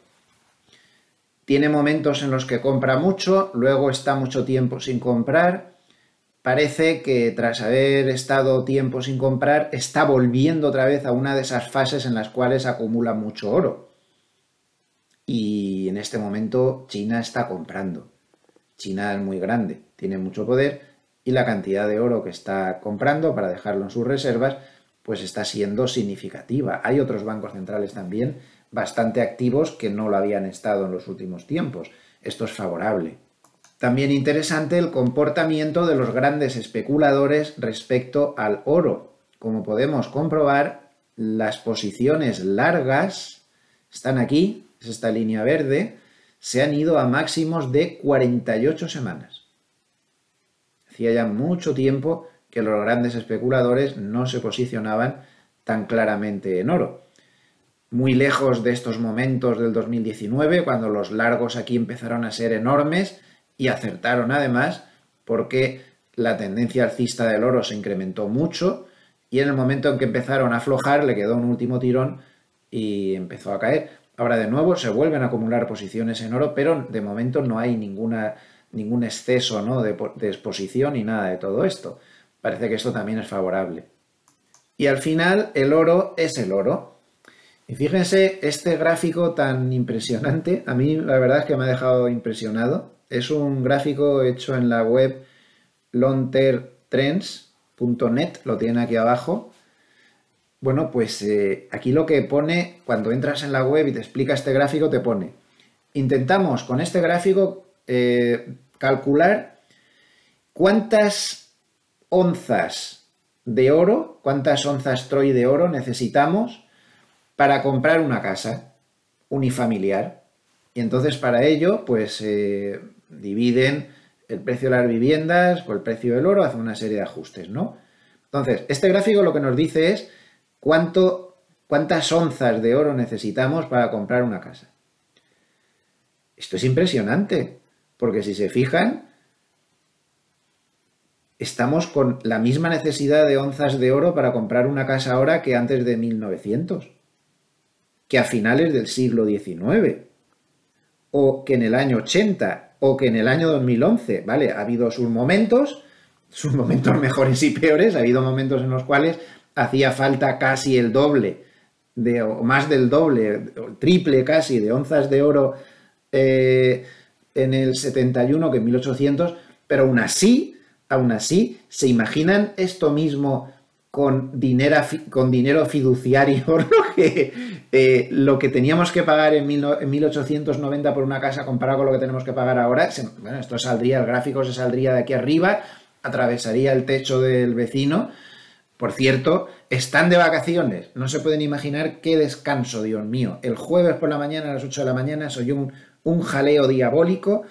Tiene momentos en los que compra mucho, luego está mucho tiempo sin comprar. Parece que tras haber estado tiempo sin comprar, está volviendo otra vez a una de esas fases en las cuales acumula mucho oro. Y en este momento China está comprando. China es muy grande, tiene mucho poder y la cantidad de oro que está comprando para dejarlo en sus reservas pues está siendo significativa. Hay otros bancos centrales también bastante activos que no lo habían estado en los últimos tiempos. Esto es favorable. También interesante el comportamiento de los grandes especuladores respecto al oro. Como podemos comprobar, las posiciones largas están aquí, es esta línea verde, se han ido a máximos de 48 semanas. Hacía ya mucho tiempo que los grandes especuladores no se posicionaban tan claramente en oro. Muy lejos de estos momentos del 2019, cuando los largos aquí empezaron a ser enormes y acertaron además porque la tendencia alcista del oro se incrementó mucho y en el momento en que empezaron a aflojar le quedó un último tirón y empezó a caer. Ahora de nuevo se vuelven a acumular posiciones en oro, pero de momento no hay ningún exceso, ¿no?, de exposición ni nada de todo esto. Parece que esto también es favorable. Y al final el oro es el oro. Y fíjense este gráfico tan impresionante. A mí la verdad es que me ha dejado impresionado. Es un gráfico hecho en la web longtermtrends.net, lo tienen aquí abajo. Bueno, pues aquí lo que pone, cuando entras en la web y te explica este gráfico, te pone: intentamos con este gráfico calcular cuántas onzas de oro, cuántas onzas Troy de oro necesitamos para comprar una casa unifamiliar. Y entonces para ello, pues dividen el precio de las viviendas por el precio del oro, hacen una serie de ajustes, ¿no? Entonces, este gráfico lo que nos dice es cuántas onzas de oro necesitamos para comprar una casa. Esto es impresionante, porque si se fijan, estamos con la misma necesidad de onzas de oro para comprar una casa ahora que antes de 1900, que a finales del siglo XIX, o que en el año 80, o que en el año 2011, ¿vale? Ha habido sus momentos mejores y peores, ha habido momentos en los cuales hacía falta casi el doble, o más del doble, o el triple casi, de onzas de oro en el 71 que en 1800, pero aún así, ¿se imaginan esto mismo con dinero fiduciario? Lo que teníamos que pagar en 1890 por una casa comparado con lo que tenemos que pagar ahora. Bueno, esto saldría, el gráfico se saldría de aquí arriba, atravesaría el techo del vecino. Por cierto, están de vacaciones, no se pueden imaginar qué descanso, Dios mío. El jueves por la mañana, a las 8 de la mañana, soy un jaleo diabólico.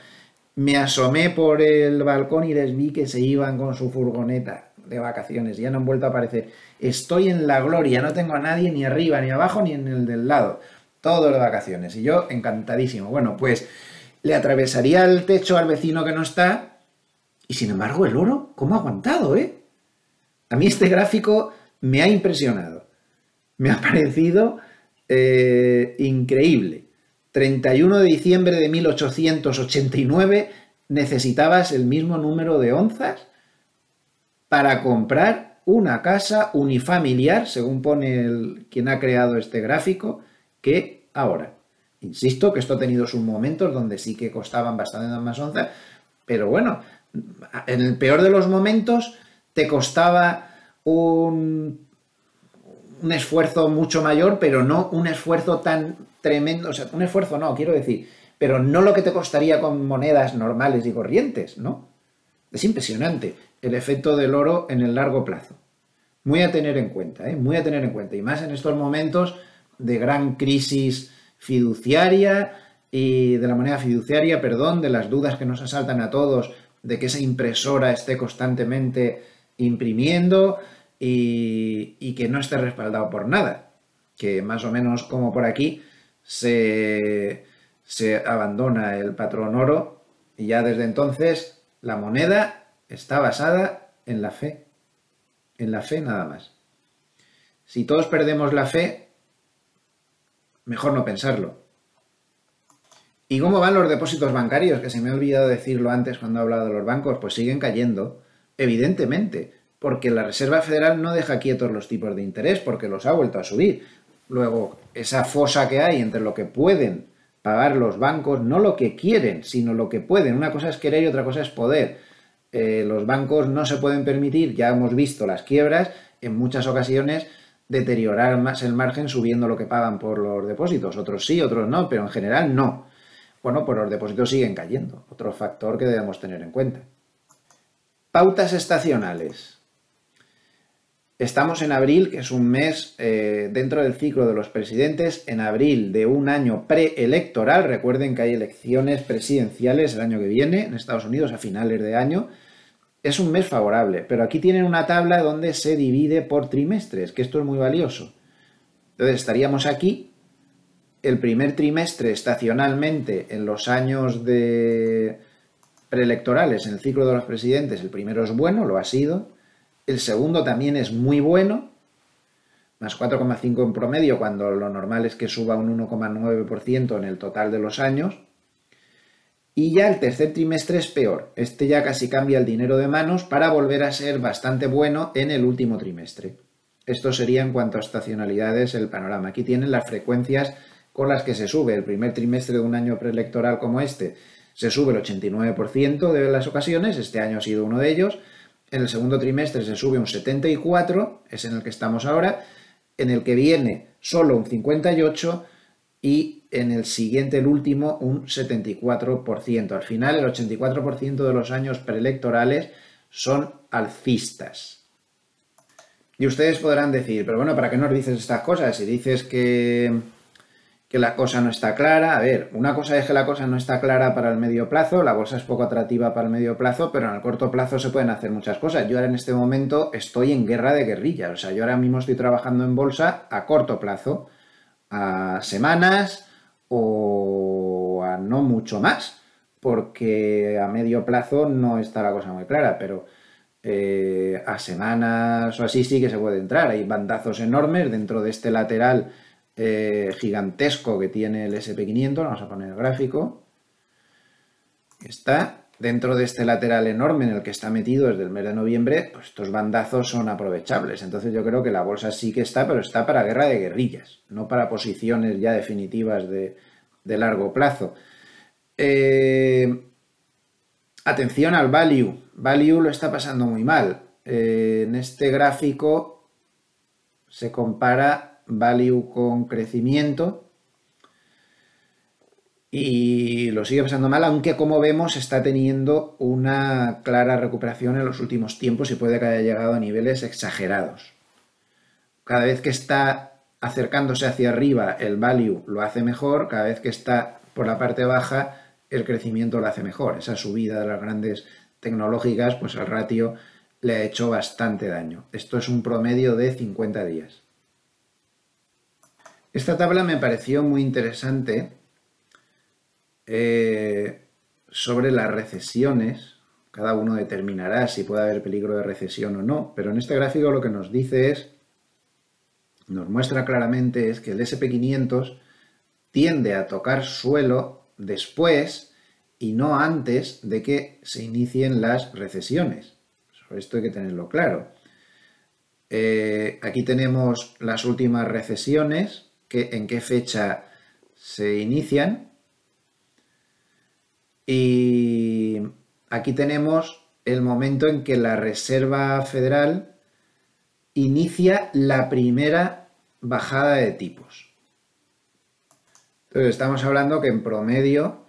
Me asomé por el balcón y les vi que se iban con su furgoneta de vacaciones, ya no han vuelto a aparecer. Estoy en la gloria, no tengo a nadie ni arriba, ni abajo, ni en el del lado. Todos de vacaciones y yo encantadísimo. Bueno, pues le atravesaría el techo al vecino que no está y sin embargo el oro, ¿cómo ha aguantado, A mí este gráfico me ha impresionado. Me ha parecido increíble. 31 de diciembre de 1889 necesitabas el mismo número de onzas para comprar una casa unifamiliar, según pone quien ha creado este gráfico, que ahora. Insisto que esto ha tenido sus momentos donde sí que costaban bastante más onzas, pero bueno, en el peor de los momentos te costaba un esfuerzo mucho mayor, pero no un esfuerzo tan tremendo, o sea, un esfuerzo no, quiero decir, pero no lo que te costaría con monedas normales y corrientes, ¿no? Es impresionante el efecto del oro en el largo plazo. Muy a tener en cuenta, ¿eh? Muy a tener en cuenta, y más en estos momentos de gran crisis fiduciaria y de la moneda fiduciaria, perdón, de las dudas que nos asaltan a todos de que esa impresora esté constantemente imprimiendo y que no esté respaldado por nada, que más o menos como por aquí se abandona el patrón oro y ya desde entonces la moneda está basada en la fe nada más. Si todos perdemos la fe, mejor no pensarlo. ¿Y cómo van los depósitos bancarios? Que se me ha olvidado decirlo antes cuando he hablado de los bancos. Pues siguen cayendo, evidentemente, porque la Reserva Federal no deja quietos los tipos de interés, porque los ha vuelto a subir. Luego, esa fosa que hay entre lo que pueden pagar los bancos, no lo que quieren, sino lo que pueden. Una cosa es querer y otra cosa es poder. Los bancos no se pueden permitir, ya hemos visto las quiebras, en muchas ocasiones deteriorar más el margen subiendo lo que pagan por los depósitos. Otros sí, otros no, pero en general no. Bueno, pues los depósitos siguen cayendo. Otro factor que debemos tener en cuenta. Pautas estacionales. Estamos en abril, que es un mes dentro del ciclo de los presidentes, en abril de un año preelectoral. Recuerden que hay elecciones presidenciales el año que viene en Estados Unidos a finales de año. Es un mes favorable, pero aquí tienen una tabla donde se divide por trimestres, que esto es muy valioso. Entonces estaríamos aquí, el primer trimestre estacionalmente en los años preelectorales, en el ciclo de los presidentes, el primero es bueno, lo ha sido. El segundo también es muy bueno, más 4,5 en promedio, cuando lo normal es que suba un 1,9% en el total de los años. Y ya el tercer trimestre es peor. Este ya casi cambia el dinero de manos para volver a ser bastante bueno en el último trimestre. Esto sería en cuanto a estacionalidades el panorama. Aquí tienen las frecuencias con las que se sube. El primer trimestre de un año preelectoral como este se sube el 89% de las ocasiones. Este año ha sido uno de ellos. En el segundo trimestre se sube un 74%, es en el que estamos ahora. En el que viene solo un 58% y en el siguiente, el último, un 74%. Al final, el 84% de los años preelectorales son alcistas. Y ustedes podrán decir, pero bueno, ¿para qué nos dices estas cosas? Si dices que la cosa no está clara. A ver, una cosa es que la cosa no está clara para el medio plazo, la bolsa es poco atractiva para el medio plazo, pero en el corto plazo se pueden hacer muchas cosas. Yo ahora en este momento estoy en guerra de guerrillas, o sea, yo ahora mismo estoy trabajando en bolsa a corto plazo, a semanas o a no mucho más, porque a medio plazo no está la cosa muy clara, pero a semanas o así sí que se puede entrar. Hay bandazos enormes dentro de este lateral gigantesco que tiene el SP500. Vamos a poner el gráfico. Está dentro de este lateral enorme en el que está metido desde el mes de noviembre. Pues estos bandazos son aprovechables. Entonces yo creo que la bolsa sí que está, pero está para guerra de guerrillas, no para posiciones ya definitivas de largo plazo. Atención al value. Value lo está pasando muy mal. En este gráfico se compara value con crecimiento y lo sigue pasando mal, aunque como vemos está teniendo una clara recuperación en los últimos tiempos y puede que haya llegado a niveles exagerados. Cada vez que está acercándose hacia arriba el value lo hace mejor, cada vez que está por la parte baja el crecimiento lo hace mejor. Esa subida de las grandes tecnológicas, pues al ratio le ha hecho bastante daño. Esto es un promedio de 50 días. Esta tabla me pareció muy interesante sobre las recesiones. Cada uno determinará si puede haber peligro de recesión o no, pero en este gráfico lo que nos dice es, nos muestra claramente es que el SP500 tiende a tocar suelo después y no antes de que se inicien las recesiones. Sobre esto hay que tenerlo claro. Aquí tenemos las últimas recesiones, en qué fecha se inician. Y aquí tenemos el momento en que la Reserva Federal inicia la primera bajada de tipos. Entonces estamos hablando que en promedio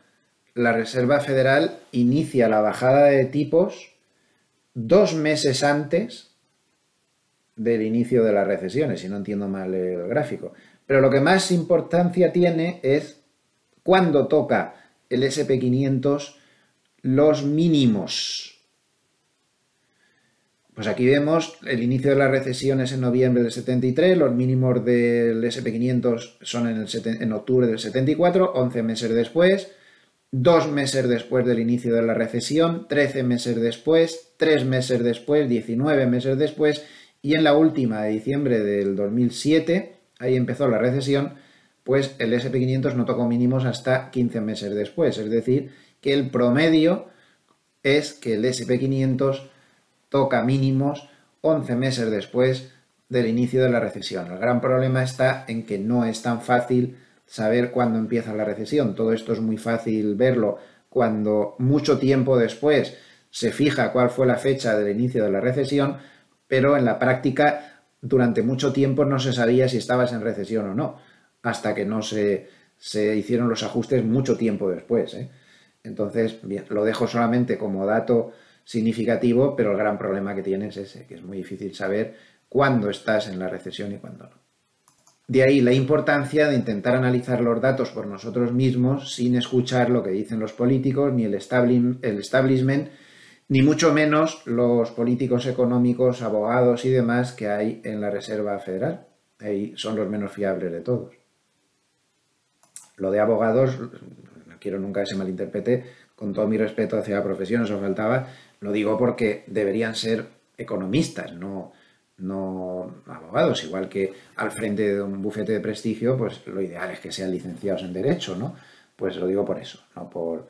la Reserva Federal inicia la bajada de tipos 2 meses antes del inicio de las recesiones, si no entiendo mal el gráfico. Pero lo que más importancia tiene es cuándo toca el SP500 los mínimos. Pues aquí vemos el inicio de las recesiones en noviembre del 73, los mínimos del SP500 son en octubre del 74, 11 meses después, 2 meses después del inicio de la recesión, 13 meses después, 3 meses después, 19 meses después, y en la última de diciembre del 2007, ahí empezó la recesión, pues el SP500 no tocó mínimos hasta 15 meses después. Es decir, que el promedio es que el SP500 toca mínimos 11 meses después del inicio de la recesión. El gran problema está en que no es tan fácil saber cuándo empieza la recesión. Todo esto es muy fácil verlo cuando mucho tiempo después se fija cuál fue la fecha del inicio de la recesión, pero en la práctica durante mucho tiempo no se sabía si estabas en recesión o no, hasta que no se hicieron los ajustes mucho tiempo después, ¿eh? Entonces, bien, lo dejo solamente como dato significativo, pero el gran problema que tiene es ese, que es muy difícil saber cuándo estás en la recesión y cuándo no. De ahí la importancia de intentar analizar los datos por nosotros mismos sin escuchar lo que dicen los políticos, ni el establishment, ni mucho menos los políticos económicos, abogados y demás que hay en la Reserva Federal. Ahí son los menos fiables de todos. Lo de abogados, no quiero nunca que se malinterprete, con todo mi respeto hacia la profesión, eso faltaba, lo digo porque deberían ser economistas, no abogados, igual que al frente de un bufete de prestigio, pues lo ideal es que sean licenciados en Derecho, ¿no? Pues lo digo por eso, no por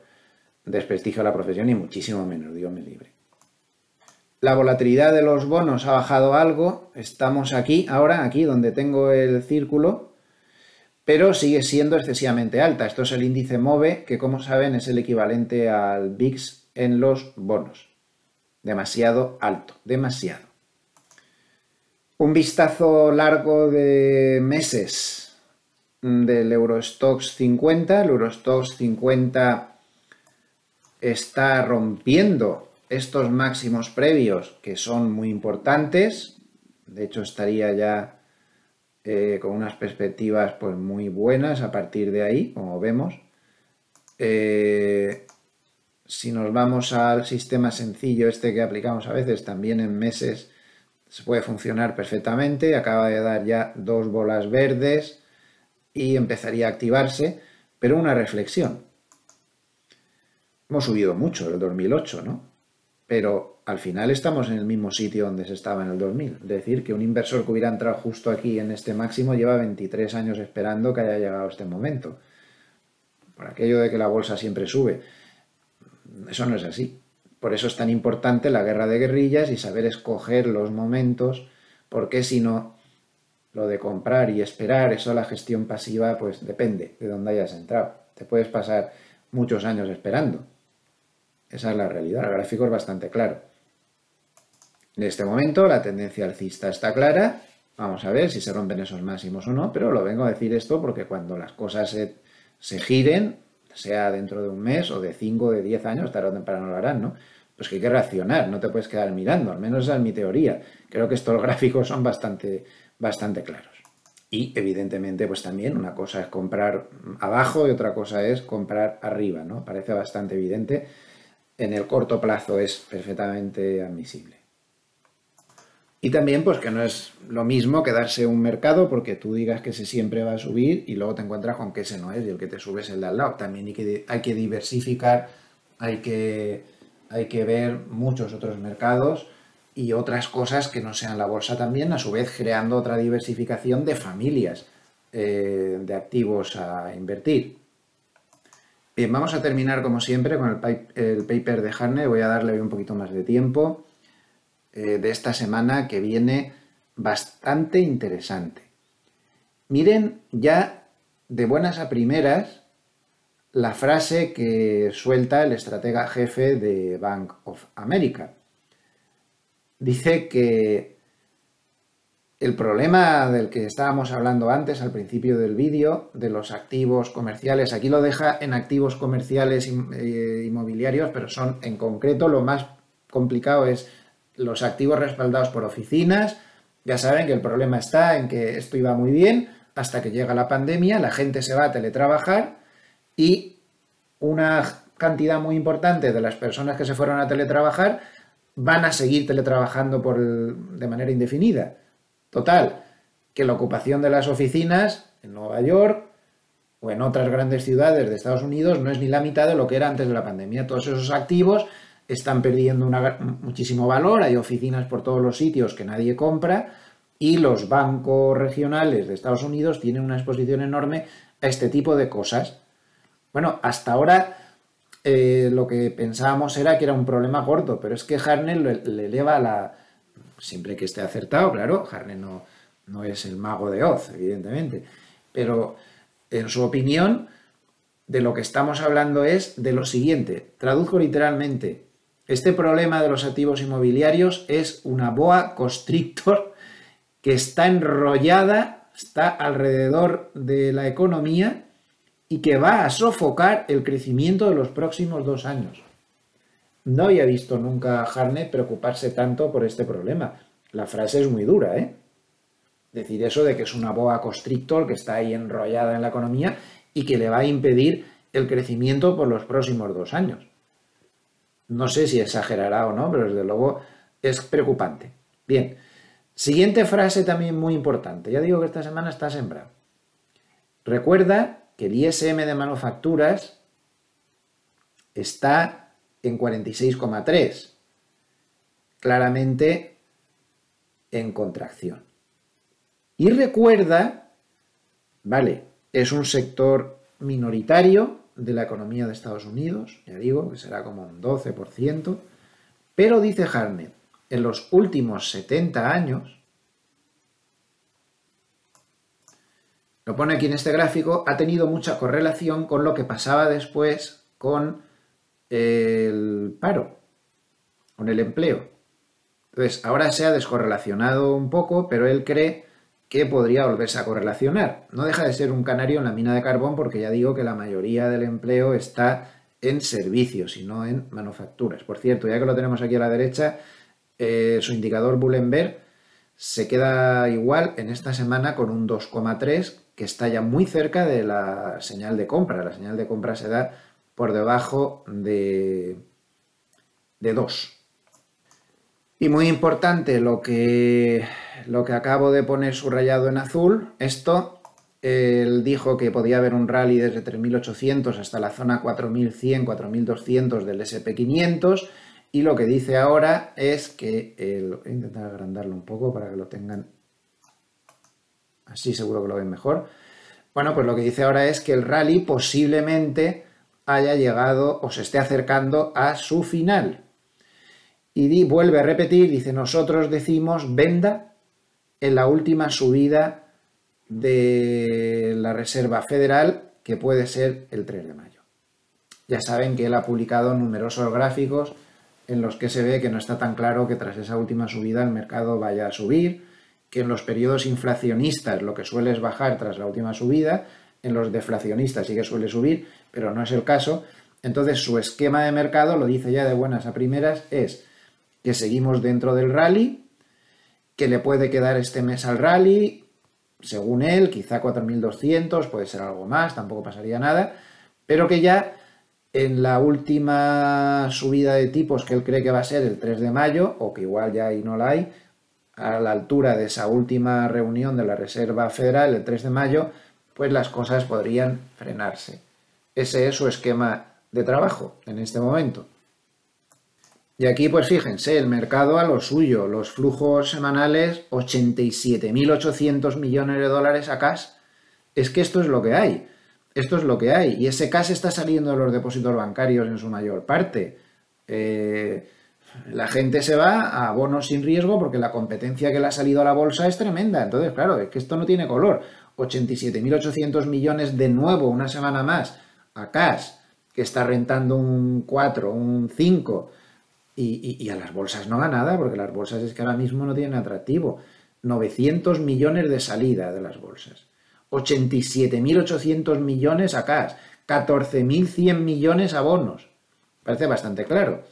desprestigio a la profesión, ni muchísimo menos, Dios me libre. La volatilidad de los bonos ha bajado algo, estamos aquí, ahora, aquí donde tengo el círculo, pero sigue siendo excesivamente alta. Esto es el índice MOVE, que como saben es el equivalente al VIX en los bonos. Demasiado alto, demasiado. Un vistazo largo de meses del Eurostoxx 50. El Eurostoxx 50 está rompiendo estos máximos previos que son muy importantes. De hecho, estaría ya con unas perspectivas pues muy buenas a partir de ahí, como vemos. Si nos vamos al sistema sencillo este que aplicamos a veces, también en meses se puede funcionar perfectamente. Acaba de dar ya 2 bolas verdes y empezaría a activarse, pero una reflexión. Hemos subido mucho el 2008, ¿no? Pero al final estamos en el mismo sitio donde se estaba en el 2000. Es decir, que un inversor que hubiera entrado justo aquí en este máximo lleva 23 años esperando que haya llegado este momento. Por aquello de que la bolsa siempre sube. Eso no es así. Por eso es tan importante la guerra de guerrillas y saber escoger los momentos, porque si no, lo de comprar y esperar, eso la gestión pasiva, pues depende de dónde hayas entrado. Te puedes pasar muchos años esperando. Esa es la realidad, el gráfico es bastante claro. En este momento la tendencia alcista está clara, vamos a ver si se rompen esos máximos o no, pero lo vengo a decir esto porque cuando las cosas se giren, sea dentro de un mes o de 5 o de 10 años, tarde o temprano lo harán, ¿no? Pues que hay que reaccionar, no te puedes quedar mirando, al menos esa es mi teoría. Creo que estos gráficos son bastante claros. Y evidentemente pues también una cosa es comprar abajo y otra cosa es comprar arriba, ¿no? Parece bastante evidente. En el corto plazo es perfectamente admisible. Y también pues que no es lo mismo quedarse un mercado porque tú digas que ese siempre va a subir y luego te encuentras con que ese no es y el que te sube es el de al lado. También hay que diversificar, hay que ver muchos otros mercados y otras cosas que no sean la bolsa también, a su vez creando otra diversificación de familias. de activos a invertir. Bien, vamos a terminar como siempre con el paper de Hartnett. Voy a darle un poquito más de tiempo de esta semana, que viene bastante interesante. Miren ya de buenas a primeras la frase que suelta el estratega jefe de Bank of America. Dice que el problema del que estábamos hablando antes al principio del vídeo, de los activos comerciales, aquí lo deja en activos comerciales inmobiliarios, pero son en concreto lo más complicado es los activos respaldados por oficinas. Ya saben que el problema está en que esto iba muy bien hasta que llega la pandemia, la gente se va a teletrabajar y una cantidad muy importante de las personas que se fueron a teletrabajar van a seguir teletrabajando de manera indefinida. Total, que la ocupación de las oficinas en Nueva York o en otras grandes ciudades de Estados Unidos no es ni la mitad de lo que era antes de la pandemia. Todos esos activos están perdiendo muchísimo valor, hay oficinas por todos los sitios que nadie compra y los bancos regionales de Estados Unidos tienen una exposición enorme a este tipo de cosas. Bueno, hasta ahora lo que pensábamos era que era un problema gordo, pero es que Hartnett le eleva la... Siempre que esté acertado, claro, Hartnett no es el mago de Oz, evidentemente, pero en su opinión de lo que estamos hablando es de lo siguiente. Traduzco literalmente, este problema de los activos inmobiliarios es una boa constrictor que está enrollada, está alrededor de la economía y que va a sofocar el crecimiento de los próximos 2 años. No había visto nunca a Hartnett preocuparse tanto por este problema. La frase es muy dura, ¿eh? Decir eso de que es una boa constrictor que está ahí enrollada en la economía y que le va a impedir el crecimiento por los próximos 2 años. No sé si exagerará o no, pero desde luego es preocupante. Bien, siguiente frase también muy importante. Ya digo que esta semana está sembrado. Recuerda que el ISM de manufacturas está en 46,3, claramente en contracción. Y recuerda, vale, es un sector minoritario de la economía de Estados Unidos, ya digo que será como un 12%, pero dice Hartnett, en los últimos 70 años, lo pone aquí en este gráfico, ha tenido mucha correlación con lo que pasaba después con el paro, con el empleo. Entonces, ahora se ha descorrelacionado un poco, pero él cree que podría volverse a correlacionar. No deja de ser un canario en la mina de carbón, porque ya digo que la mayoría del empleo está en servicios y no en manufacturas. Por cierto, ya que lo tenemos aquí a la derecha, su indicador Bullenberg se queda igual en esta semana con un 2,3, que está ya muy cerca de la señal de compra. La señal de compra se da por debajo de 2. Y muy importante lo que acabo de poner subrayado en azul, esto, él dijo que podía haber un rally desde 3.800 hasta la zona 4.100, 4.200 del SP500, y lo que dice ahora es que, voy a intentar agrandarlo un poco para que lo tengan, así seguro que lo ven mejor. Bueno, pues lo que dice ahora es que el rally posiblemente haya llegado o se esté acercando a su final. Y vuelve a repetir, dice, nosotros decimos venda en la última subida de la Reserva Federal, que puede ser el 3 de mayo. Ya saben que él ha publicado numerosos gráficos en los que se ve que no está tan claro que tras esa última subida el mercado vaya a subir, que en los periodos inflacionistas lo que suele es bajar tras la última subida, en los deflacionistas sí que suele subir, pero no es el caso. Entonces su esquema de mercado, lo dice ya de buenas a primeras, es que seguimos dentro del rally, que le puede quedar este mes al rally, según él, quizá 4.200, puede ser algo más, tampoco pasaría nada, pero que ya en la última subida de tipos que él cree que va a ser el 3 de mayo, o que igual ya ahí no la hay, a la altura de esa última reunión de la Reserva Federal, el 3 de mayo, pues las cosas podrían frenarse. Ese es su esquema de trabajo en este momento. Y aquí, pues fíjense, el mercado a lo suyo, los flujos semanales, 87.800 millones de dólares a cash, Es que esto es lo que hay. Esto es lo que hay. Y ese cash está saliendo de los depósitos bancarios en su mayor parte. La gente se va a bonos sin riesgo porque la competencia que le ha salido a la bolsa es tremenda. Entonces, claro, es que esto no tiene color. 87.800 millones de nuevo, una semana más, a cash, que está rentando un 4, un 5, y a las bolsas no va nada, porque las bolsas es que ahora mismo no tienen atractivo. 900 millones de salida de las bolsas. 87.800 millones a cash. 14.100 millones a bonos. Parece bastante claro.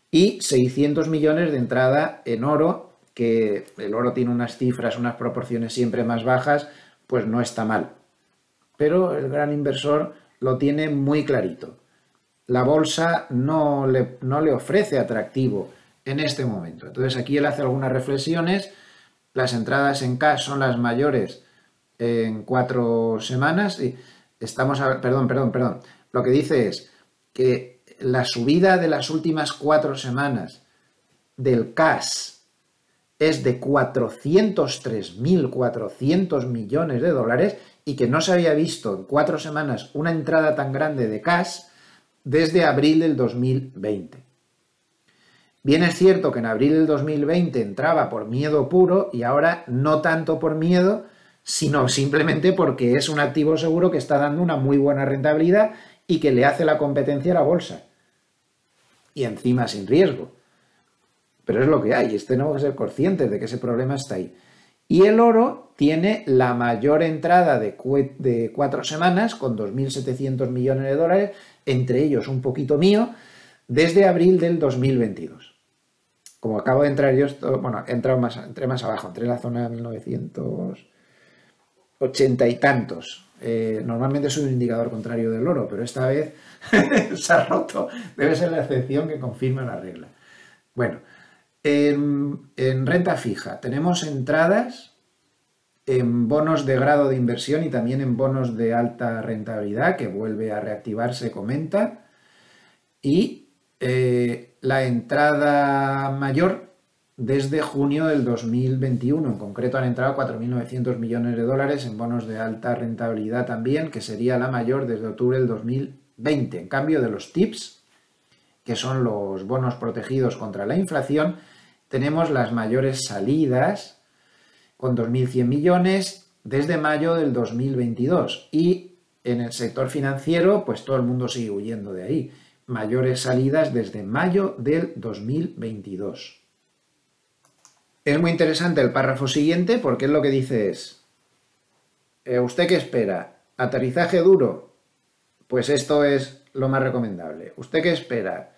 Y 600 millones de entrada en oro, que el oro tiene unas cifras, unas proporciones siempre más bajas, pues no está mal. Pero el gran inversor lo tiene muy clarito. La bolsa no le ofrece atractivo en este momento. Entonces aquí él hace algunas reflexiones. Las entradas en cash son las mayores en 4 semanas. Y perdón. Lo que dice es que la subida de las últimas 4 semanas del cash es de 403.400 millones de dólares y que no se había visto en 4 semanas una entrada tan grande de cash desde abril del 2020. Bien es cierto que en abril del 2020 entraba por miedo puro y ahora no tanto por miedo, sino simplemente porque es un activo seguro que está dando una muy buena rentabilidad y que le hace la competencia a la bolsa. Y encima sin riesgo. Pero es lo que hay, tenemos que ser conscientes de que ese problema está ahí. Y el oro tiene la mayor entrada de 4 semanas, con 2.700 millones de dólares, entre ellos un poquito mío, desde abril del 2022. Como acabo de entrar yo, entré más abajo, entré en la zona de 1980 y tantos. Normalmente soy un indicador contrario del oro, pero esta vez se ha roto. Debe ser la excepción que confirma la regla. Bueno, en renta fija tenemos entradas en bonos de grado de inversión y también en bonos de alta rentabilidad, que vuelve a reactivarse, comenta. Y la entrada mayor desde junio del 2021. En concreto han entrado 4.900 millones de dólares en bonos de alta rentabilidad también, que sería la mayor desde octubre del 2020. En cambio de los TIPS, que son los bonos protegidos contra la inflación, tenemos las mayores salidas con 2.100 millones desde mayo del 2022. Y en el sector financiero, pues todo el mundo sigue huyendo de ahí. Mayores salidas desde mayo del 2022. Es muy interesante el párrafo siguiente porque lo que dice es: ¿usted qué espera? ¿Aterrizaje duro? Pues esto es lo más recomendable. ¿Usted qué espera?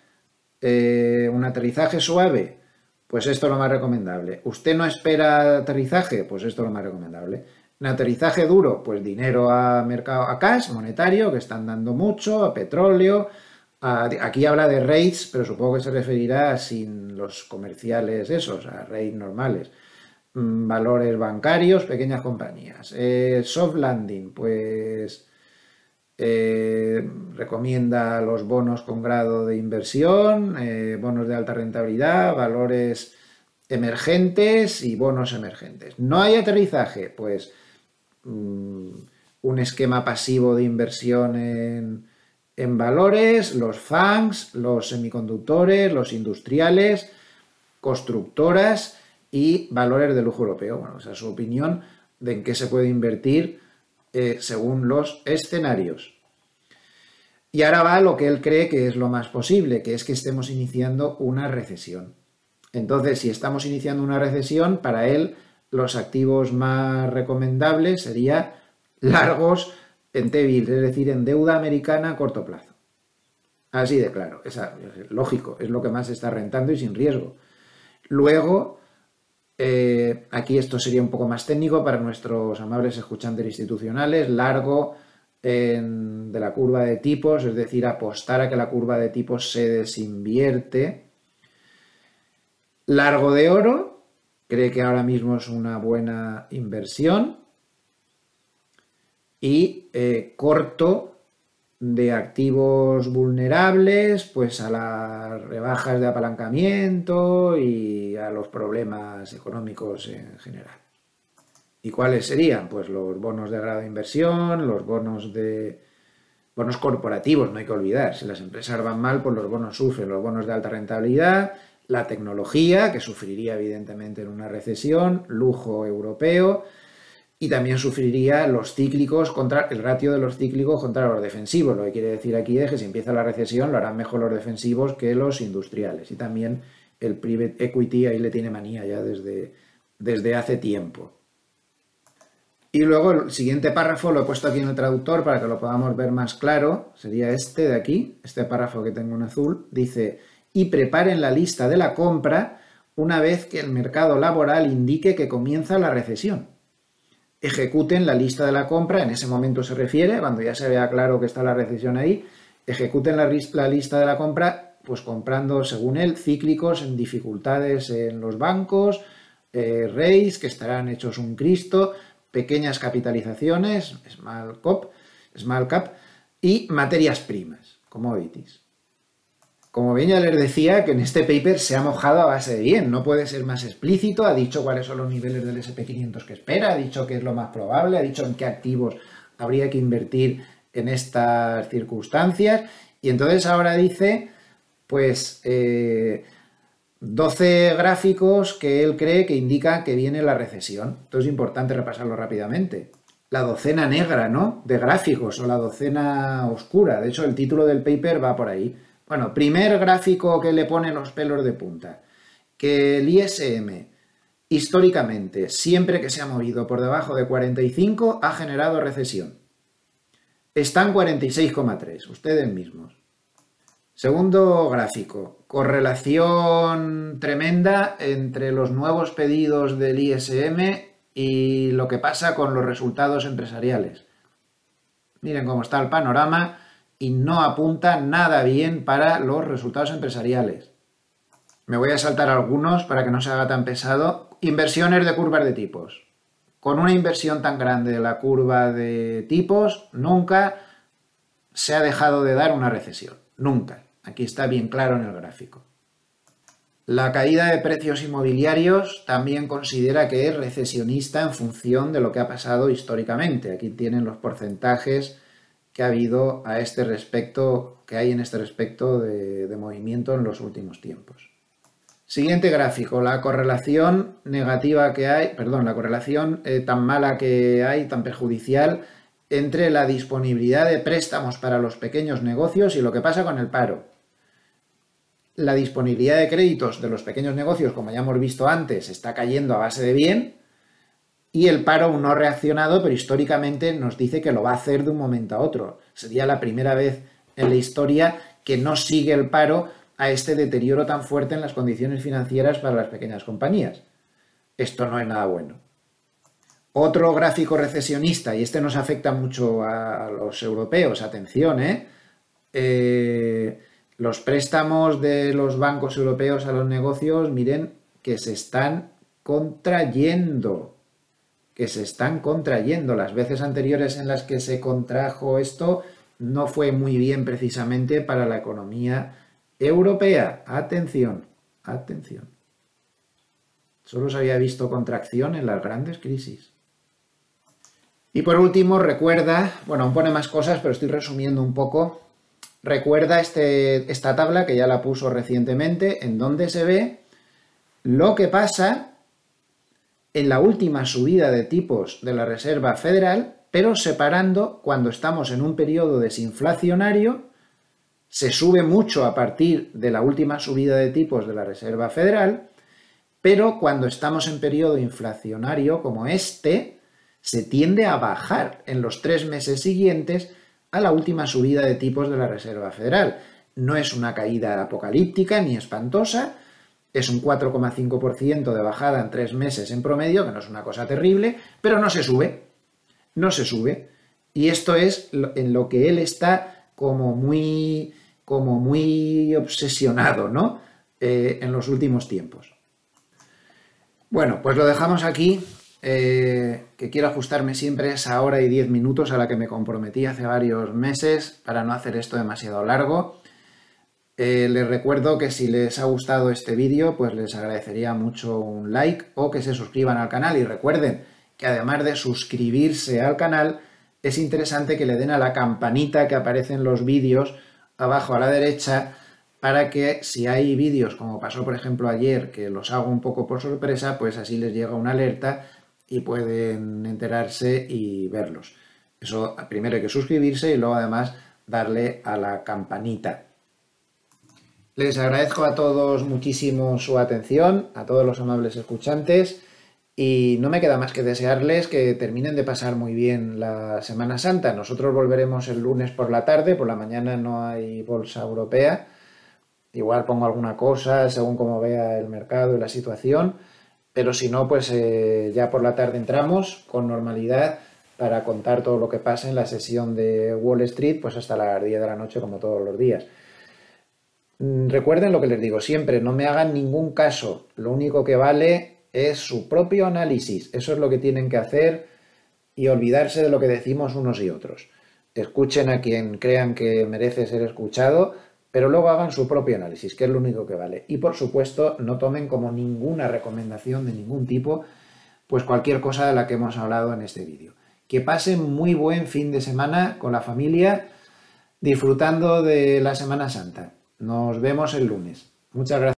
¿Un aterrizaje suave? Pues esto es lo más recomendable. ¿Usted no espera aterrizaje? Pues esto es lo más recomendable. ¿Un aterrizaje duro? Pues dinero a mercado, a cash, monetario, que están dando mucho, a petróleo. Aquí habla de rates, pero supongo que se referirá sin los comerciales esos, a rates normales. Valores bancarios, pequeñas compañías. Soft landing, pues recomienda los bonos con grado de inversión, bonos de alta rentabilidad, valores emergentes y bonos emergentes. ¿No hay aterrizaje? Pues un esquema pasivo de inversión en valores, los FANGs, los semiconductores, los industriales, constructoras y valores de lujo europeo. Bueno, esa es su opinión de en qué se puede invertir según los escenarios. Y ahora va lo que él cree que es lo más posible, que es que estemos iniciando una recesión. Entonces, si estamos iniciando una recesión, para él los activos más recomendables serían largos en T-bills, es decir, en deuda americana a corto plazo. Así de claro, es lógico, es lo que más está rentando y sin riesgo. Luego, aquí esto sería un poco más técnico para nuestros amables escuchantes institucionales, largo de la curva de tipos, es decir, apostar a que la curva de tipos se desinvierte. Largo de oro, cree que ahora mismo es una buena inversión. Y corto de activos vulnerables, pues a las rebajas de apalancamiento y a los problemas económicos en general. ¿Y cuáles serían? Pues los bonos de grado de inversión, los bonos corporativos, no hay que olvidar. Si las empresas van mal, pues los bonos sufren, los bonos de alta rentabilidad, la tecnología, que sufriría evidentemente en una recesión, lujo europeo, y también sufriría los cíclicos contra el ratio de los cíclicos contra los defensivos. Lo que quiere decir aquí es que si empieza la recesión lo harán mejor los defensivos que los industriales. Y también el private equity ahí le tiene manía ya desde hace tiempo. Y luego el siguiente párrafo lo he puesto aquí en el traductor para que lo podamos ver más claro. Sería este de aquí, este párrafo que tengo en azul. Dice, y preparen la lista de la compra una vez que el mercado laboral indique que comienza la recesión. Ejecuten la lista de la compra, en ese momento se refiere, cuando ya se vea claro que está la recesión ahí, ejecuten la lista de la compra, pues comprando, según él, cíclicos en dificultades en los bancos, REIs, que estarán hechos un Cristo, pequeñas capitalizaciones, small cap, y materias primas, commodities. Como bien ya les decía, que en este paper se ha mojado a base de bien, no puede ser más explícito, ha dicho cuáles son los niveles del SP500 que espera, ha dicho qué es lo más probable, ha dicho en qué activos habría que invertir en estas circunstancias, y entonces ahora dice, pues, 12 gráficos que él cree que indican que viene la recesión. Entonces es importante repasarlo rápidamente. La docena negra, ¿no?, de gráficos, o la docena oscura, de hecho el título del paper va por ahí. Bueno, primer gráfico que le pone los pelos de punta, que el ISM históricamente, siempre que se ha movido por debajo de 45, ha generado recesión. Está en 46,3, ustedes mismos. Segundo gráfico, correlación tremenda entre los nuevos pedidos del ISM y lo que pasa con los resultados empresariales. Miren cómo está el panorama. Y no apunta nada bien para los resultados empresariales. Me voy a saltar algunos para que no se haga tan pesado. Inversiones de curvas de tipos. Con una inversión tan grande de la curva de tipos, nunca se ha dejado de dar una recesión. Nunca. Aquí está bien claro en el gráfico. La caída de precios inmobiliarios también considera que es recesionista en función de lo que ha pasado históricamente. Aquí tienen los porcentajes que ha habido a este respecto, que hay en este respecto de movimiento en los últimos tiempos. Siguiente gráfico, la correlación negativa que hay, perdón, la correlación tan mala que hay, tan perjudicial, entre la disponibilidad de préstamos para los pequeños negocios y lo que pasa con el paro. La disponibilidad de créditos de los pequeños negocios, como ya hemos visto antes, está cayendo a base de bien, y el paro aún no ha reaccionado, pero históricamente nos dice que lo va a hacer de un momento a otro. Sería la primera vez en la historia que no sigue el paro a este deterioro tan fuerte en las condiciones financieras para las pequeñas compañías. Esto no es nada bueno. Otro gráfico recesionista, y este nos afecta mucho a los europeos, atención, los préstamos de los bancos europeos a los negocios, miren, que se están contrayendo. Las veces anteriores en las que se contrajo esto no fue muy bien precisamente para la economía europea. Atención, atención. Solo se había visto contracción en las grandes crisis. Y por último, recuerda, bueno, aún pone más cosas, pero estoy resumiendo un poco. Recuerda esta tabla que ya la puso recientemente, en donde se ve lo que pasa en la última subida de tipos de la Reserva Federal, pero separando cuando estamos en un periodo desinflacionario, se sube mucho a partir de la última subida de tipos de la Reserva Federal, pero cuando estamos en periodo inflacionario como este, se tiende a bajar en los 3 meses siguientes a la última subida de tipos de la Reserva Federal. No es una caída apocalíptica ni espantosa, es un 4,5% de bajada en 3 meses en promedio, que no es una cosa terrible, pero no se sube. No se sube. Y esto es en lo que él está como muy obsesionado, ¿no? En los últimos tiempos. Bueno, pues lo dejamos aquí, que quiero ajustarme siempre a esa hora y 10 minutos a la que me comprometí hace varios meses para no hacer esto demasiado largo. Les recuerdo que si les ha gustado este vídeo, pues les agradecería mucho un like o que se suscriban al canal, y recuerden que además de suscribirse al canal, es interesante que le den a la campanita que aparece en los vídeos abajo a la derecha, para que si hay vídeos, como pasó por ejemplo ayer, que los hago un poco por sorpresa, pues así les llega una alerta y pueden enterarse y verlos. Eso primero hay que suscribirse y luego además darle a la campanita. Les agradezco a todos muchísimo su atención, a todos los amables escuchantes, y no me queda más que desearles que terminen de pasar muy bien la Semana Santa. Nosotros volveremos el lunes por la tarde, por la mañana no hay bolsa europea. Igual pongo alguna cosa según como vea el mercado y la situación, pero si no, pues ya por la tarde entramos con normalidad para contar todo lo que pasa en la sesión de Wall Street, pues hasta las 10 de la noche como todos los días. Recuerden lo que les digo siempre, no me hagan ningún caso, lo único que vale es su propio análisis, eso es lo que tienen que hacer y olvidarse de lo que decimos unos y otros. Escuchen a quien crean que merece ser escuchado, pero luego hagan su propio análisis, que es lo único que vale. Y por supuesto, no tomen como ninguna recomendación de ningún tipo, pues cualquier cosa de la que hemos hablado en este vídeo. Que pasen muy buen fin de semana con la familia, disfrutando de la Semana Santa. Nos vemos el lunes. Muchas gracias.